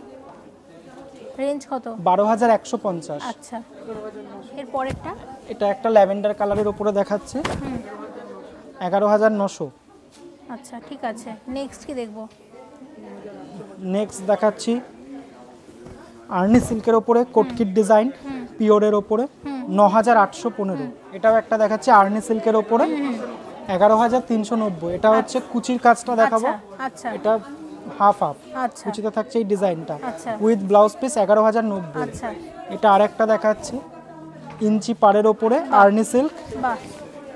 রেঞ্জ কত? 12,150। আচ্ছা এর পরেরটা। এটা একটা ল্যাভেন্ডার কালারের ওপরে দেখাচ্ছে 11,900। আচ্ছা ঠিক আছে নেক্সট কি দেখবো? নেক্সট দেখাচ্ছি আর্নি সিল্কের ওপরে কোটকিট ডিজাইন পিওরের ওপরে 9,815। এটাও একটা দেখাচ্ছি আর্নি সিল্কের ওপরে 11,390। এটা হচ্ছে কুচির কাজটা দেখাবো, আচ্ছা এটা হাফ আচ্ছা কুচিতে থাকছে এই ডিজাইনটা আচ্ছা উইথ ব্লাউজ পিস 11,090। আচ্ছা এটা আরেকটা দেখাচ্ছি ইঞ্চি পাড়ের ওপরে আর্নি সিল্ক বাহ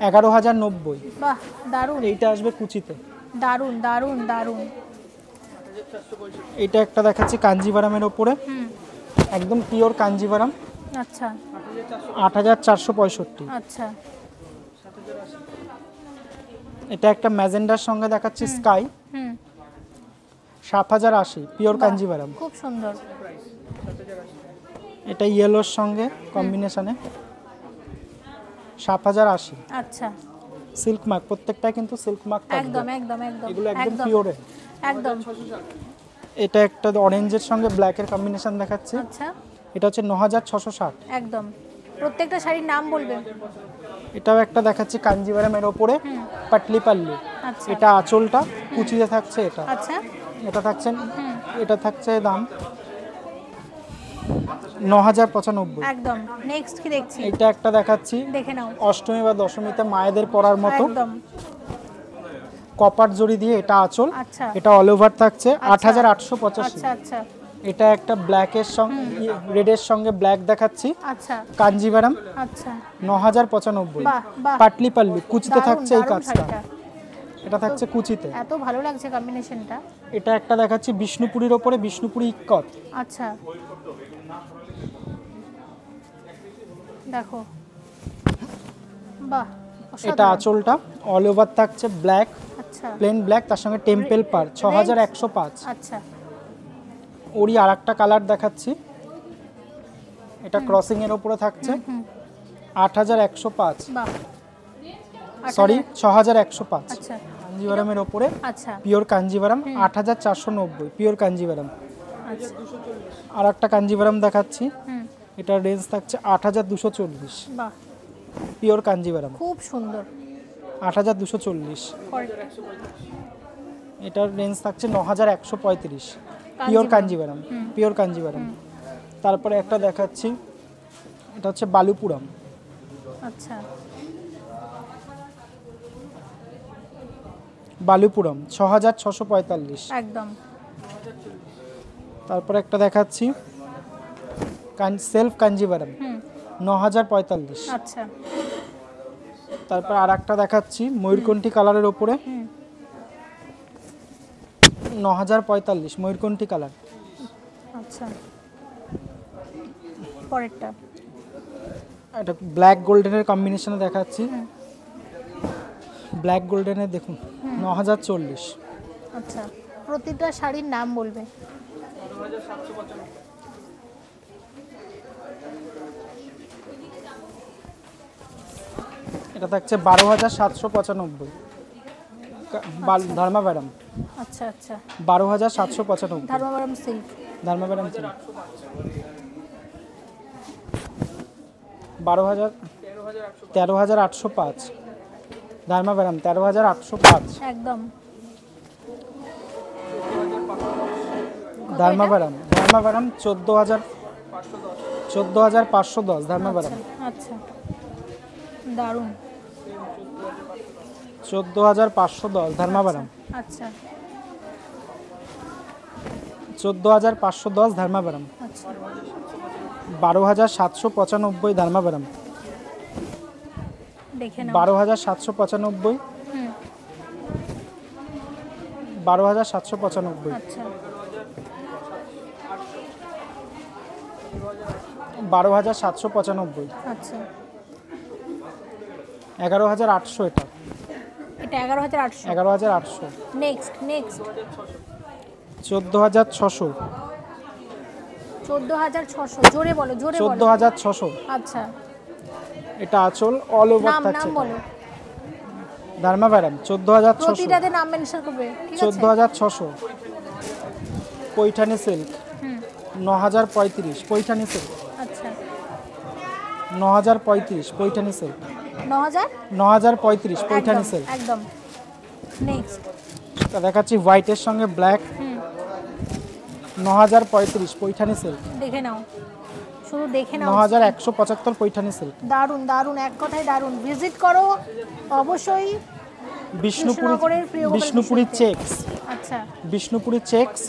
11,090। বাহ দারুণ এইটা আসবে কুচিতে। দারুণ দারুণ দারুণ। এটা একটা দেখাচ্ছি কাঞ্জিভারামের ওপরে, একদম পিওর কাঞ্জিভারাম, আচ্ছা 8465। আচ্ছা এটা একটা ম্যাজেন্ডার সঙ্গে দেখাচ্ছি স্কাই, হুম 7080 পিওর বাহ, কাঞ্জিভারাম। খুব সুন্দর। এটা ইয়েলোর সঙ্গে কম্বিনেশনে 7080। আচ্ছা সিল্ক মার্ক, প্রত্যেকটা কিন্তু সিল্ক মার্ক থাকবে, একদম একদম একদম এগুলো একদম একদম পিওরে। একদম। এটা একটা অরেঞ্জের সঙ্গে ব্ল্যাকের কম্বিনেশন দেখাচ্ছে, আচ্ছা এটা হচ্ছে 9660। একদম। প্রত্যেকটা শাড়ির নাম বলবেন। এটাও একটা দেখাচ্ছি কাঞ্জিভারামের ওপরে পাটলি পাল্লু, আচ্ছা এটা আঁচলটা কুচিতে থাকছে, এটা আচ্ছা এটা থাকছে, এটা থাকছে দাম 9095। একদম। নেক্সট কি দেখছি? এটা একটা দেখাচ্ছি দেখে নাও। অষ্টমী বা দশমীতে মায়েদের পরার মতো একদম কপার জড়ি দিয়ে, এটা আঁচল, আচ্ছা এটা অল ওভার থাকছে 8885। আচ্ছা আচ্ছা এটা একটা ব্ল্যাকের সঙ্গে রেডের সঙ্গে ব্ল্যাক দেখাচ্ছি, আচ্ছা কাঞ্জিভারাম আচ্ছা 9095। বাহ বাহ, পাটলি পাল্লু কুচিতে দারুণ, থাকছে এই দারুণ কাজটা, শাড়িটা। এটা থাকছে কুচিতে। এত ভালো লাগছে কম্বিনেশনটা। এটা একটা দেখাচ্ছি বিষ্ণুপুরীর ওপরে, বিষ্ণুপুরি ইক্কত, আচ্ছা দেখো বাহ, এটা অসাধারণ। আঁচলটা অল ওভার থাকছে ব্ল্যাক, আচ্ছা প্লেন ব্ল্যাক, তার সঙ্গে টেম্পল পার 6105। আচ্ছা ওরই আর একটা কালার দেখাচ্ছি, এটা ক্রসিং এর ওপরে থাকছে 8105, বাহ সরি 6105। আচ্ছা কাঞ্জিভারামের ওপরে আচ্ছা পিওর কাঞ্জিভারাম 8490 পিওর কাঞ্জিভারাম। আচ্ছা আর একটা কাঞ্জিভারাম দেখাচ্ছি, হুম এটার রেঞ্জ থাকছে 8240 বাহ, পিওর কাঞ্জিভারাম, খুব সুন্দর। 8240। পরেরটা। এটার রেঞ্জ থাকছে 9135 পিওর কাঞ্জিভারাম, পিওর কাঞ্জিভারাম। তারপরে একটা দেখাচ্ছি, এটা হচ্ছে বালুপুরম, আচ্ছা বালুপুরম 6645। একদম তারপরে একটা দেখাচ্ছি সেলফ কাঞ্জিভারাম 9045। আচ্ছা তারপর আর একটা দেখাচ্ছি ময়ূরকণ্ঠী কালারের ওপরে 9045 ময়ূরকণ্ঠী কালার। আচ্ছা পরেরটা। এটা ব্ল্যাক গোল্ডেনের কম্বিনেশনে দেখাচ্ছি, ব্ল্যাক গোল্ডেনের দেখুন 9040। আচ্ছা প্রতিটা শাড়ির নাম বলবে। এটা থাকছে 12795 ধর্মাভারাম, আচ্ছা আচ্ছা 12795 ধর্মাবরম সিল্ক। ধর্মাভারাম ছিল 13805 ধর্মাভারাম 13805 একদম ধর্মাভারাম 14510 ধর্মাভারাম আচ্ছা দারুণ 14510 ধর্মাভারাম আচ্ছা 14510 ধর্মাভারাম আচ্ছা 12795 ধর্মাভারাম দেখে নাও। 12795 হুম 12795 আচ্ছা 12795 আচ্ছা 11800 এটা এটা 11800। 11800 নেক্সট নেক্সট 14600 14600 জোরে বলো জোরে বলো। 14600 আচ্ছা এটা আঁচল অল ওভার নাম থাকছে নাম বলো। ধর্মাভারাম 14600 প্রতিটাতে নাম মেনশন করবে ঠিক আছে। 14600 পৈঠানি সিল্ক 9035 পৈঠানি সিল্ক আচ্ছা 9035 পৈঠানি সিল্ক 9000 9035 পৈঠানি একদম সিল্ক। একদম। নেক্সট তা দেখাচ্ছি হোয়াইটের সঙ্গে ব্ল্যাক 9035 পৈঠানি সিল্ক, দেখে নাও শুধু দেখে নাও। 9175 পৈঠানি সিল্ক। দারুণ দারুণ, এক কথায় দারুণ। ভিজিট করো অবশ্যই কৃষ্ণনগরের প্রিয় গোপাল বিষ্ণুপুরি বিশ্বজিতে। চেকস, আচ্ছা বিষ্ণুপুরি চেকস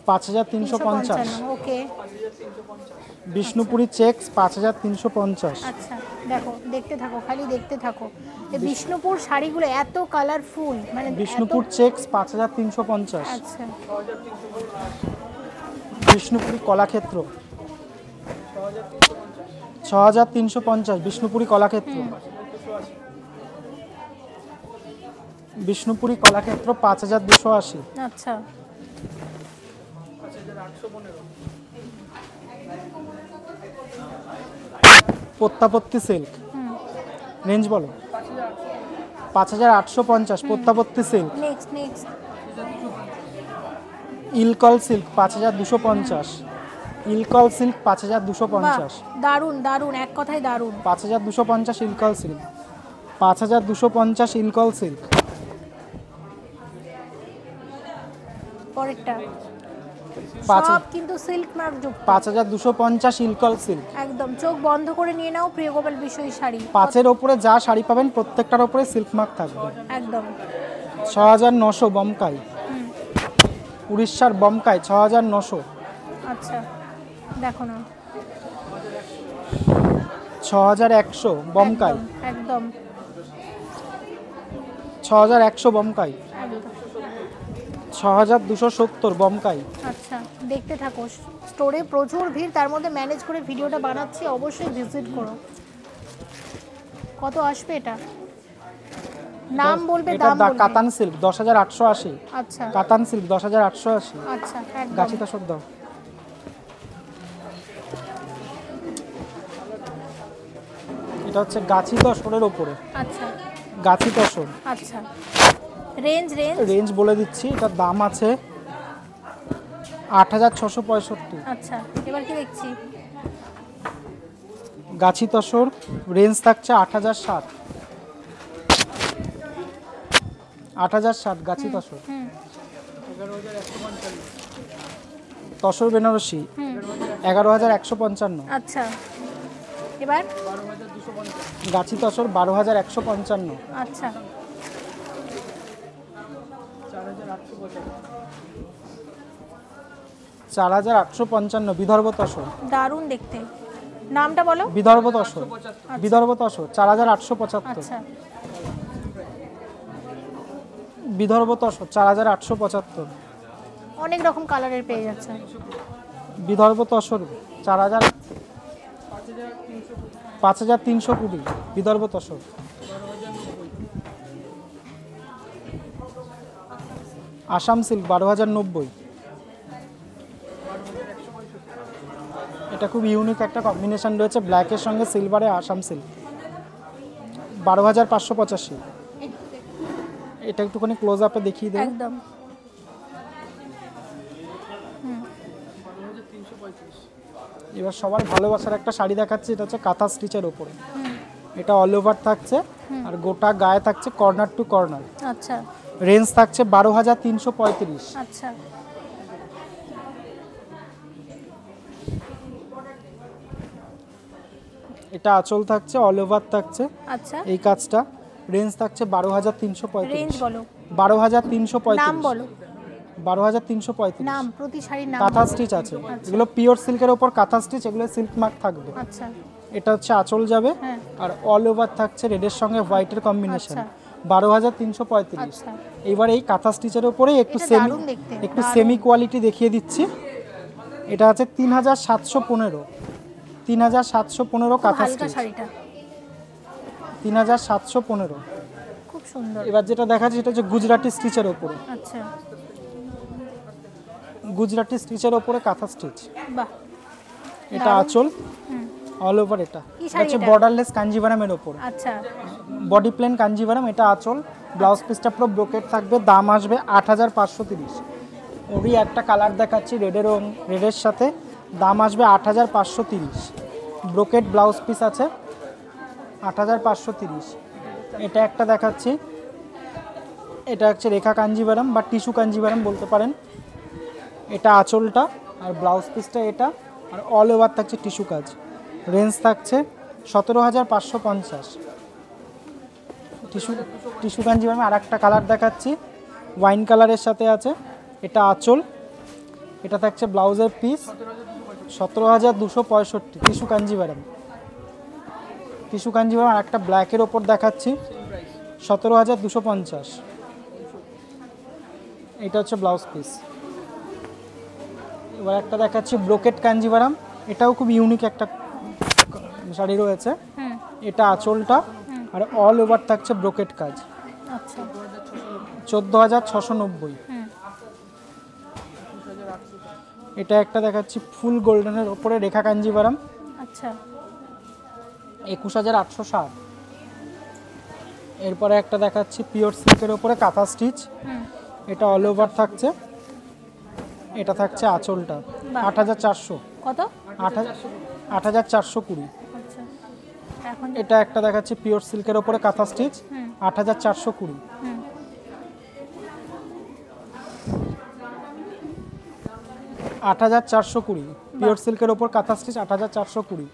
5350। 355 ওকে। বিষ্ণুপুরি চেক্স 5350। আচ্ছা দেখো, দেখতে থাকো, খালি দেখতে থাকো। এই বিষ্ণুপুর শাড়িগুলো এত কালারফুল, মানে বিষ্ণুপুর চেক্স 5350। আচ্ছা বিষ্ণুপুরি কলাক্ষেত্র 6350। বিষ্ণুপুরি কলাক্ষেত্র, বিষ্ণুপুরি কলাক্ষেত্র 5280। আচ্ছা প্রত্যাপত্তি সিল্ক রেঞ্জ বলো। 5850 প্রত্যাপত্তি silk. Next next Ilkal silk 5250। Ilkal silk 5250। দারুন দারুন, এক কথায় দারুন। 5250 ইলকল সিল্ক। 5250 ইলকল সিল্ক। পরেরটা পাঁচ- সব কিন্তু সিল্ক মার্ক যুক্ত। 5250 ইলকল সিল্ক। একদম চোখ বন্ধ করে নিয়ে নাও প্রিয় গোপাল বিষয় শাড়ি। 5-এর ওপরে যা শাড়ি পাবেন প্রত্যেকটার ওপরে সিল্ক মার্ক থাকবে। একদম 6900 বমকাই, উড়িষ্যার বমকাই 6900। আচ্ছা দেখো না, 6100 বমকাই, একদম 6100 বমকাই, একদম। 6270 বমকাই। আচ্ছা দেখতে থাকো, স্টোরে প্রচুর ভিড়, তার মধ্যে ম্যানেজ করে ভিডিওটা বানাচ্ছি, অবশ্যই ভিজিট করো। কত আসবে এটা? নাম বলবে, এটা দাম বলবে। কাতান সিল্ক 10880। আচ্ছা কাতান সিল্ক 10880। আচ্ছা একদম গাছিতা সদ্য। এটা হচ্ছে গাছি তসরের ওপরে। আচ্ছা গাছি তসর আচ্ছা রেঞ্জ রেঞ্জ রেঞ্জ বলে দিচ্ছি, এটার দাম আছে 8665। আচ্ছা এবার কি দেখছি? গাছি তসর রেঞ্জ থাকছে 8007। 8007 গাছি তসর। তসর বেনারসি 11155। আচ্ছা এবার গাছি তসর 12155। আচ্ছা 4855 বিদর্ভ তসর। দারুণ দেখতে, নামটা বলো। বিদর্ভ তসর, বিদর্ভ তসর 4875। আচ্ছা বিদর্ভ তসর 4875। অনেক রকম কালারের পেয়ে যাচ্ছে। বিদর্ভ তসর 5320। বিদর্ভ তসর। আসাম সিল্ক 12090। এটা খুব ইউনিক একটা কম্বিনেশন রয়েছে, ব্ল্যাকের সঙ্গে সিলভারে আসাম সিল্ক 12585। এটা একটুখানি ক্লোজ আপে দেখিয়ে দেব। একদম এবার সবার ভালোবাসার একটা শাড়ি দেখাচ্ছি, এটা হচ্ছে কাঁথা স্টিচের ওপরে। এটা অল ওভার থাকছে আর গোটা গায়ে থাকছে কর্নার টু কর্নার। আচ্ছা রেঞ্জ থাকছে 12335। আচ্ছা এটা আঁচল থাকছে, অল ওভার থাকছে আচ্ছা এই কাজটা। রেঞ্জ থাকছে রেঞ্জ 12335। বলো, 12335। নাম বলো, 12335। নাম প্রতি শাড়ির নাম কাঁথা বলো। স্টিচ আছে, এগুলো পিওর সিল্কের ওপর কাঁথা স্টিচ, এগুলো সিল্ক মার্ক থাকবে। আচ্ছা এটা হচ্ছে আঁচল যাবে হ্যাঁ। আর অল ওভার থাকছে রেডের সঙ্গে হোয়াইটের কম্বিনেশন। আচ্ছা। 12335। আচ্ছা এবার এই কাঁথা স্টিচের ওপরে একটু এটা সেমি, দারুণ দেখতে, একটু দারুণ। সেমি কোয়ালিটি দেখিয়ে দিচ্ছি। এটা আছে 3715। 3715 কাঁথা হালকা স্টিচ। শাড়িটা 3715। খুব সুন্দর। এবার যেটা দেখাচ্ছি সেটা হচ্ছে গুজরাটি স্টিচের ওপরে। আচ্ছা গুজরাটি স্টিচের ওপরে কাঁথা স্টিচ। বাহ এটা আঁচল, অল ওভার। এটা কি শাড়ি হচ্ছে এটা? বর্ডারলেস কাঞ্জিভারামের ওপর। আচ্ছা বডি প্লেন কাঞ্জিভারাম, এটা আঁচল। ব্লাউজ পিসটা পুরো ব্রোকেট থাকবে, দাম আসবে 8530। ওরই একটা কালার দেখাচ্ছি রেডের সাথে, দাম আসবে 8530। ব্রোকেট ব্লাউজ পিস আছে 8530। এটা একটা দেখাচ্ছি, এটা হচ্ছে রেখা কাঞ্জিভারাম বা টিস্যু কাঞ্জিভারাম বলতে পারেন। এটা আঁচলটা আর ব্লাউজ পিসটা এটা, আর অল ওভার থাকছে টিস্যু কাজ। রেঞ্জ থাকছে 17550। টিস্যু কাঞ্জিভারামে আর একটা কালার দেখাচ্ছি, ওয়াইন কালারের সাথে আছে। এটা আঁচল, এটা থাকছে ব্লাউজের piece 17,265 tissue Kanjivaram. Tissue Kanjivaram আর একটা ব্ল্যাকের ওপর দেখাচ্ছি 17,250। এটা হচ্ছে ব্লাউজ পিস। এবার একটা দেখাচ্ছি ব্রোকেট কাঞ্জিভারাম, এটাও খুব ইউনিক একটা শাড়ি রয়েছে। এটা আঁচলটা আর অল ওভার থাকছে ব্রোকেট কাজ। আচ্ছা 14,690। এটা একটা দেখাচ্ছি ফুল গোল্ডেনের ওপরে রেখা কাঞ্জিভারাম, আচ্ছা 21,860। এরপরে একটা দেখাচ্ছি পিওর সিল্কের ওপরে কাঁথা স্টিচ, এটা অল ওভার থাকছে, এটা থাকছে আঁচলটা। 8,400। কত? 8,420। আচ্ছা এখন এটা একটা দেখাচ্ছি পিওর সিল্কের ওপরে কাঁথা স্টিচ, 8,420। 8,420 পিওর সিল্কের ওপর কাঁথা স্টিচ, 8,420।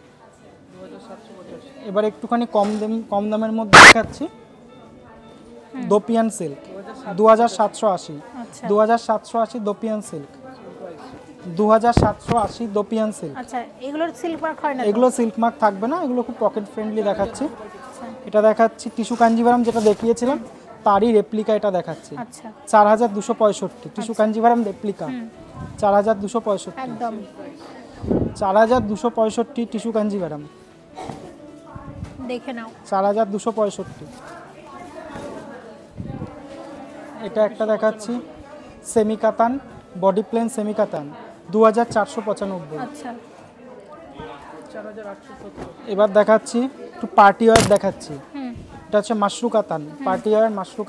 এবার একটুখানি কম দামের মধ্যে দেখাচ্ছি দোপিয়ান সিল্ক, 2,780। আচ্ছা 2,780 দোপিয়ান সিল্ক, 2,780 দোপিয়ান সিল্ক। আচ্ছা এগুলোর সিল্ক মার্ক হয় না তো? এগুলো সিল্ক মার্ক থাকবে না, এগুলো খুব পকেট ফ্রেন্ডলি দেখাচ্ছি। আচ্ছা এটা দেখাচ্ছি টিস্যু কাঞ্জিভারাম, যেটা দেখিয়েছিলাম তারই রেপ্লিকা এটা দেখাচ্ছি। আচ্ছা 4,265 টিস্যু কাঞ্জিভারাম রেপ্লিকা, 4,265। একদম 4,265 টিস্যু কাঞ্জিভারাম, দেখে নাও। 4,265। এটা একটা দেখাচ্ছি সেমি কাতান, বডি প্লেন সেমি কাতান, 2,495। আচ্ছা এবার দেখাচ্ছি একটু পার্টি ওয়্যার দেখাচ্ছি। হুম এটা হচ্ছে মাশরু কাতান, পার্টি ওয়্যার মাশরু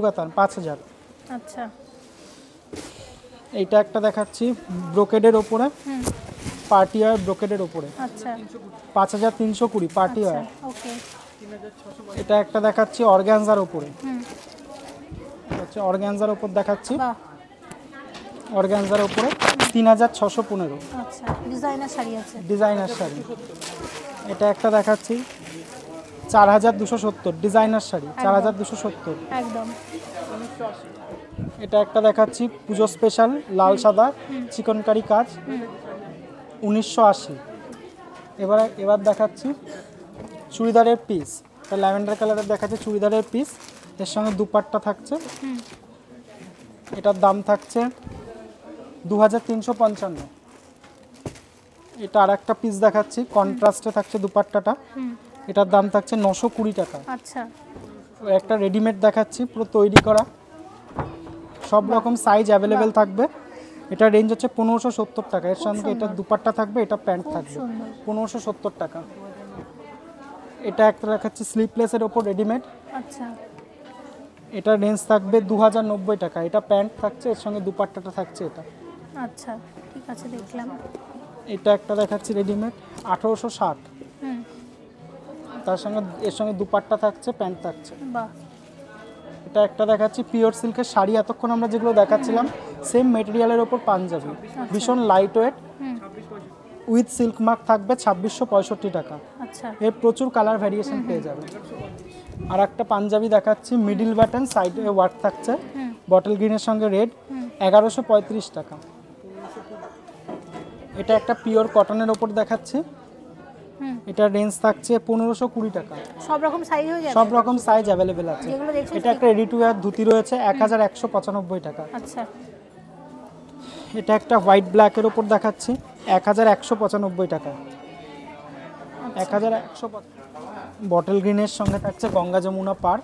কাতান, 5,000। আচ্ছা এইটা একটা দেখাচ্ছি ব্রোকেডের ওপরে, পার্টি ওয়্যার ব্রোকেডের ওপরে, আচ্ছা 5,320 পার্টি ওয়্যার। ওকে এটা একটা দেখাচ্ছি অর্গ্যানজার ওপরে, হচ্ছে অর্গ্যানজার ওপর দেখাচ্ছি, বাহ অর্গ্যানজার ওপরে 3,615 আচ্ছা ডিজাইনার শাড়ি আছে। ডিজাইনার শাড়ি। এটা একটা দেখাচ্ছি 4,270 ডিজাইনার শাড়ি, 4,270। একদম এটা একটা দেখাচ্ছি পুজো স্পেশাল লাল সাদা চিকনকারি কাজ, 1980। এবার দেখাচ্ছি চুড়িদারের পিস, এটা ল্যাভেন্ডার কালারের দেখাচ্ছে চুড়িদারের পিস, এর সঙ্গে দুপাট্টা থাকছে। এটার দাম থাকছে 2,355। এটা আর একটা পিস দেখাচ্ছি কন্ট্রাস্টে থাকছে দুপাট্টাটা, এটার দাম থাকছে 920 টাকা। আচ্ছা একটা রেডিমেড দেখাচ্ছি পুরো তৈরি করা, সব রকম সাইজ অ্যাভেলেবেল থাকবে। এটা রেঞ্জ হচ্ছে 1,570 টাকা, এর সঙ্গে এটা দুপাট্টা থাকবে, এটা প্যান্ট থাকবে, 1,570 টাকা। এটা একটা দেখাচ্ছি স্লিপলেসের ওপর রেডিমেড, আচ্ছা এটা রেঞ্জ থাকবে 2,090 টাকা, এটা প্যান্ট থাকছে, এর সঙ্গে দুপাট্টাটা থাকছে এটা। আচ্ছা ঠিক আছে দেখলাম। এটা একটা দেখাচ্ছি রেডিমেড 1,860, হুম তার সঙ্গে এর সঙ্গে দুপাট্টা থাকছে, প্যান্ট থাকছে। বাহ এটা একটা দেখাচ্ছি পিওর সিল্কের শাড়ি, এতক্ষণ আমরা যেগুলো দেখাচ্ছিলাম সেম মেটেরিয়ালের ওপর পাঞ্জাবি, ভীষণ light weight, with silk mark থাকবে, 2,665 টাকা। আচ্ছা এর প্রচুর কালার ভ্যারিয়েশন পেয়ে যাবে। আর একটা পাঞ্জাবি দেখাচ্ছি মিডিল বাটন, সাইডে ওয়ার্ক থাকছে, বটল গ্রিনের সঙ্গে রেড, 1,135 টাকা। এটা একটা পিওর কটনের ওপর দেখাচ্ছি, এটা রেঞ্জ থাকছে 1,520 টাকা। সব রকম সাইজ হয়ে যাবে? সব রকম সাইজ অ্যাভেলেবেল আছে। যেগুলো দেখছেন এটা একটা রেডি টু ওয়্যার ধুতি রয়েছে, 1,195 টাকা। আচ্ছা এটা একটা হোয়াইট ব্ল্যাকের ওপর দেখাচ্ছি, 1,195 টাকা। 1,100 বটল গ্রিনের সঙ্গে থাকছে গঙ্গা যমুনা পার,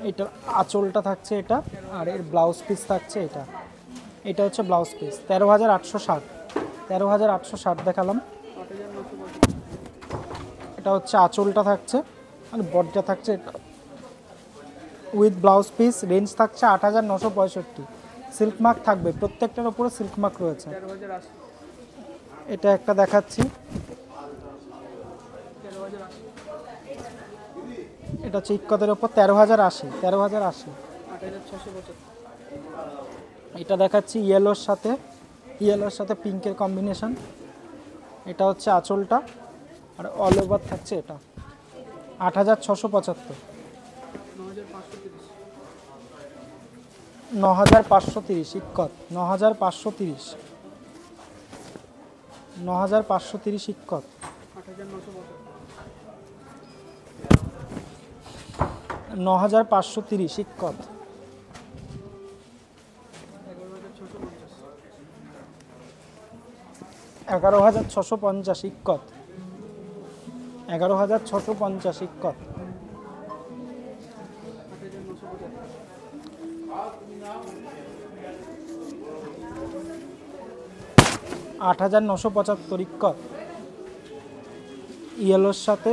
এটার আঁচলটা থাকছে এটা, আর এর ব্লাউজ পিস থাকছে এটা। এটা হচ্ছে ব্লাউজ পিস, 13,860। 13,860 দেখালাম। এটা হচ্ছে আঁচলটা থাকছে আর বডিটা থাকছে এটা, উইথ ব্লাউজ পিস, রেঞ্জ থাকছে 8,965। সিল্ক মার্ক থাকবে, প্রত্যেকটার উপরে সিল্ক মার্ক রয়েছে। এটা একটা দেখাচ্ছি, এটা হচ্ছে ইক্কতের ওপর 13,080। 13,080। এটা দেখাচ্ছি ইয়েলোর সাথে পিঙ্কের কম্বিনেশন, এটা হচ্ছে আঁচলটা আর অল ওভার থাকছে এটা, 8,675। 9530 ইক্কত, 9530, 9530 ইক্কত, 9530 ইক্কত, 11650 ইক্কত, 11650 ইক্কত, 8975 ইক্কত, ইয়েলোর সাথে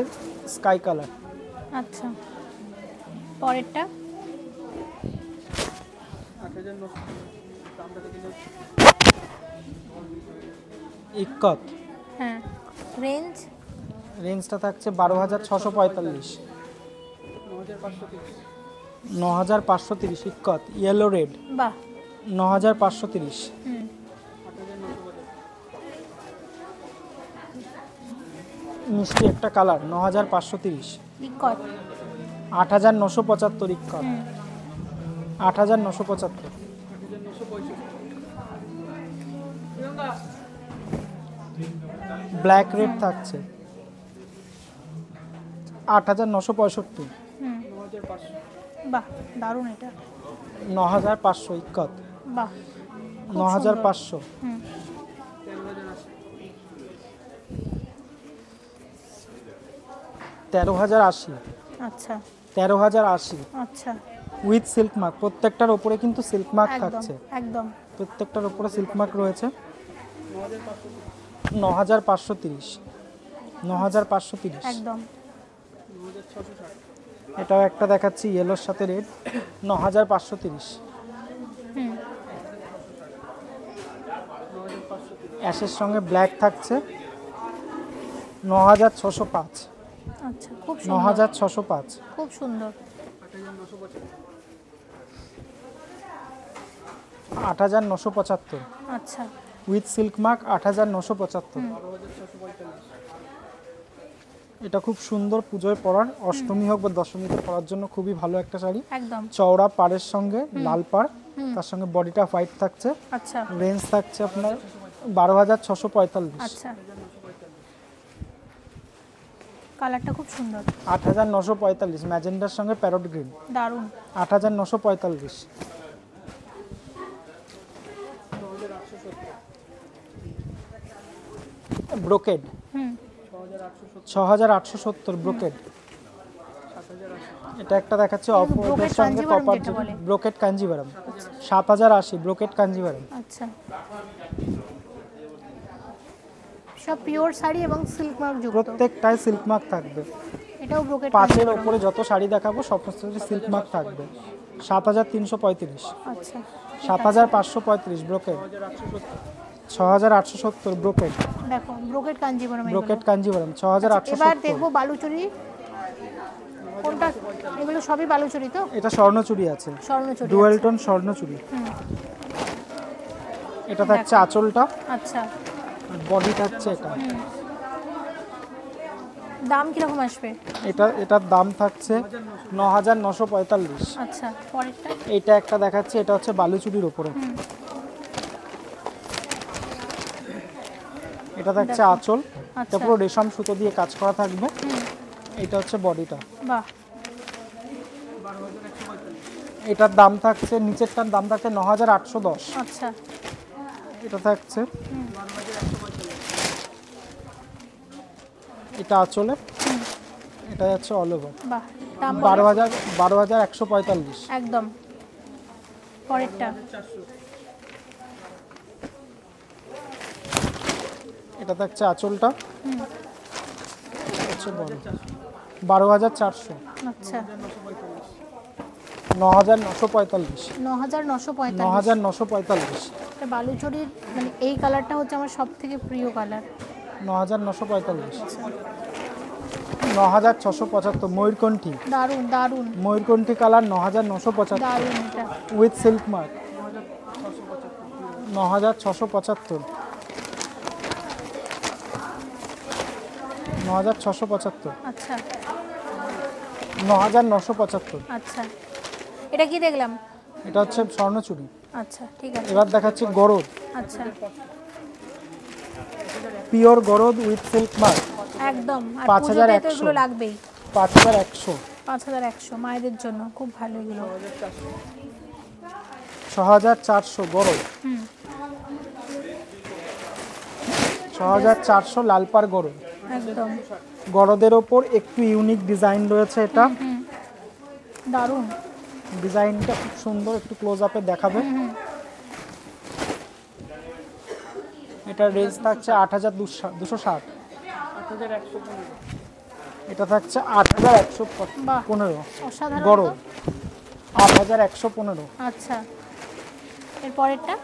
স্কাই কালার। আচ্ছা, পরেরটা ইক্কত, হ্যাঁ, রেঞ্জ রেঞ্জটা থাকছে 12645, 9530 ইক্কত, ইয়েলো রেড, বাহ, 9530, হুম, মিষ্টি একটা কালার, 9530, ইক্কত, 8975 ইক্কত, হুম, 8975, ব্ল্যাক রেড থাকছে 8965, হুম, বাহ, দারুণ এটা, 9500 ইক্কত, বাহ, 9500, হুম, 13080, আচ্ছা 13080 আচ্ছা, উইথ সিল্ক মার্ক, প্রত্যেকটার ওপরে কিন্তু সিল্ক মার্ক একদম থাকছে, একদম, প্রত্যেকটার ওপরে সিল্ক মার্ক রয়েছে, 9530, 9530, একদম, এটাও একটা দেখাচ্ছি ইয়েলোর সাথে রেড, 9530, হুম, অ্যাশের সঙ্গে ব্ল্যাক থাকছে 9605, আচ্ছা, খুব সুন্দর, 9605, খুব সুন্দর, 8975 আচ্ছা, উইথ সিল্ক মার্ক, 8975, এটা খুব সুন্দর পুজোয় পরার, অষ্টমী হোক বা দশমীতে পরার জন্য খুবই ভালো একটা শাড়ি, একদম, চওড়া পাড়ের সঙ্গে লাল পাড়, তার সঙ্গে বডিটা হোয়াইট থাকছে, আচ্ছা রেঞ্জ থাকছে আপনার 12645, আচ্ছা, কালারটা খুব সুন্দর, 8945, ম্যাজেন্ডার সঙ্গে প্যারট গ্রিন, দারুণ, 8945, ব্রোকেড, হুম, 6870 ব্রোকেড, এটা একটা দেখাচ্ছে অফ brocade হোয়াইটের সঙ্গে কাঞ্জিভারাম কপার, যেটা বলে। ব্রোকেড কাঞ্জিভারাম, 7080 ব্রোকেড কাঞ্জিভারাম, আচ্ছা, সব পিওর শাড়ি এবং সিল্ক মার্ক যুক্ত, প্রত্যেকটায় সিল্ক মার্ক থাকবে, এটাও ব্রোকেড পাঁচের ওপরে যত শাড়ি দেখাবো সমস্ত সিল্ক মার্ক থাকবে, 7335, আচ্ছা, 7535 ব্রোকেড, 6870 ব্রোকেড, দেখো ব্রোকেড কাঞ্জিভারাম, ব্রোকেড কাঞ্জিভারাম, এবার 6870, দেখবো বালুচুরি, কোনটা, এগুলো সবই বালুচুরি তো, এটা স্বর্ণচুরি আছে, স্বর্ণচুরি, ডুয়েল টোন স্বর্ণচুরি, হুম, এটা থাকছে আঁচলটা, আচ্ছা, আর বডি থাকছে এটা, দাম কিরকম আসবে, এটার দাম থাকছে 9945, আচ্ছা, পরেরটা, এইটা একটা দেখাচ্ছে, এটা হচ্ছে বালুচুরির উপরে, এটা থাকছে আঁচল, এটা আচ্ছা, পুরো রেশম সুতো দিয়ে কাজ করা থাকবে, এটা হচ্ছে বডিটা, বাহ, এটার দাম থাকছে, নিচেরটার দাম থাকছে 9810, আচ্ছা, এটা থাকছে, এটা আঁচলে, এটা যাচ্ছে অল ওভার, বাহ, দাম 12145, একদম, পরেরটা, এটা থাকছে আঁচলটা, হচ্ছে বড় 12400, আচ্ছা, 9945, 9945, 9945, এটা বালুচুরির মানে এই কালারটা হচ্ছে আমার সব থেকে প্রিয় কালার, 9945, 9675 ময়ূরকণ্ঠী, দারুণ দারুণ ময়ূরকণ্ঠী কালার 9975 দারুণ, এটা উইথ সিল্ক মার্ক, 9675, 9675, আচ্ছা 9975, আচ্ছা, এটা কি দেখলাম, এটা হচ্ছে স্বর্ণচুরি। আচ্ছা ঠিক আছে। এবার দেখাচ্ছি গরদ, আচ্ছা পিওর গরদ উইথ সিল্ক মার্ক, একদম। আর 5100 পুজোতে তো এগুলো লাগবেই। 5100, 5100 মায়েদের জন্য খুব ভালো এগুলো। 6400 গরদ, হুম 6400 লালপার গরদ। একদম গরদের ওপর একটু ইউনিক ডিজাইন রয়েছে, এটা দারুণ। ডিজাইনটা খুব সুন্দর, একটু ক্লোজ আপে দেখাবে। এটা রেঞ্জ থাকছে 8260, এটা থাকছে 8115 অসাধারণ গরদ, তো। 8115। আচ্ছা এর পরেরটা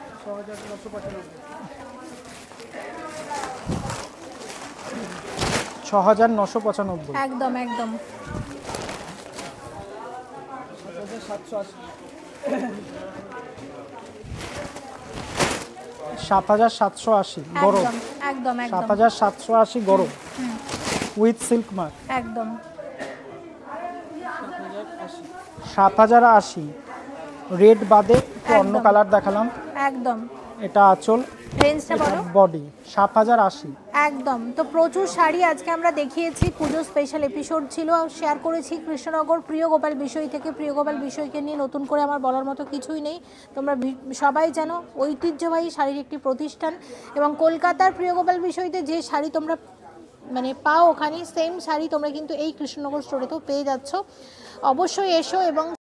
6995, একদম একদম 7780 গরদ, একদম একদম একদম 7780 গরদ উইথ সিল্ক মার্ক, একদম 7080 রেড বাদে একটু অন্য একদম। কালার দেখালাম। একদম। এটা আঁচল, রেঞ্জটা বলো। বডি 7080। একদম। তো প্রচুর শাড়ি আজকে আমরা দেখিয়েছি, পুজো স্পেশাল এপিসোড ছিল, শেয়ার করেছি কৃষ্ণনগর প্রিয় গোপাল বিষয় থেকে। প্রিয় গোপাল বিষয়কে নিয়ে নতুন করে আমার বলার মতো কিছুই নেই। তোমরা সবাই জানো ঐতিহ্যবাহী শাড়ির একটি প্রতিষ্ঠান, এবং কলকাতার প্রিয় গোপাল বিষয়তে যে শাড়ি তোমরা মানে পাও ওখানে সেম শাড়ি তোমরা কিন্তু এই কৃষ্ণনগর স্টোরেতেও পেয়ে যাচ্ছ। অবশ্যই এসো এবং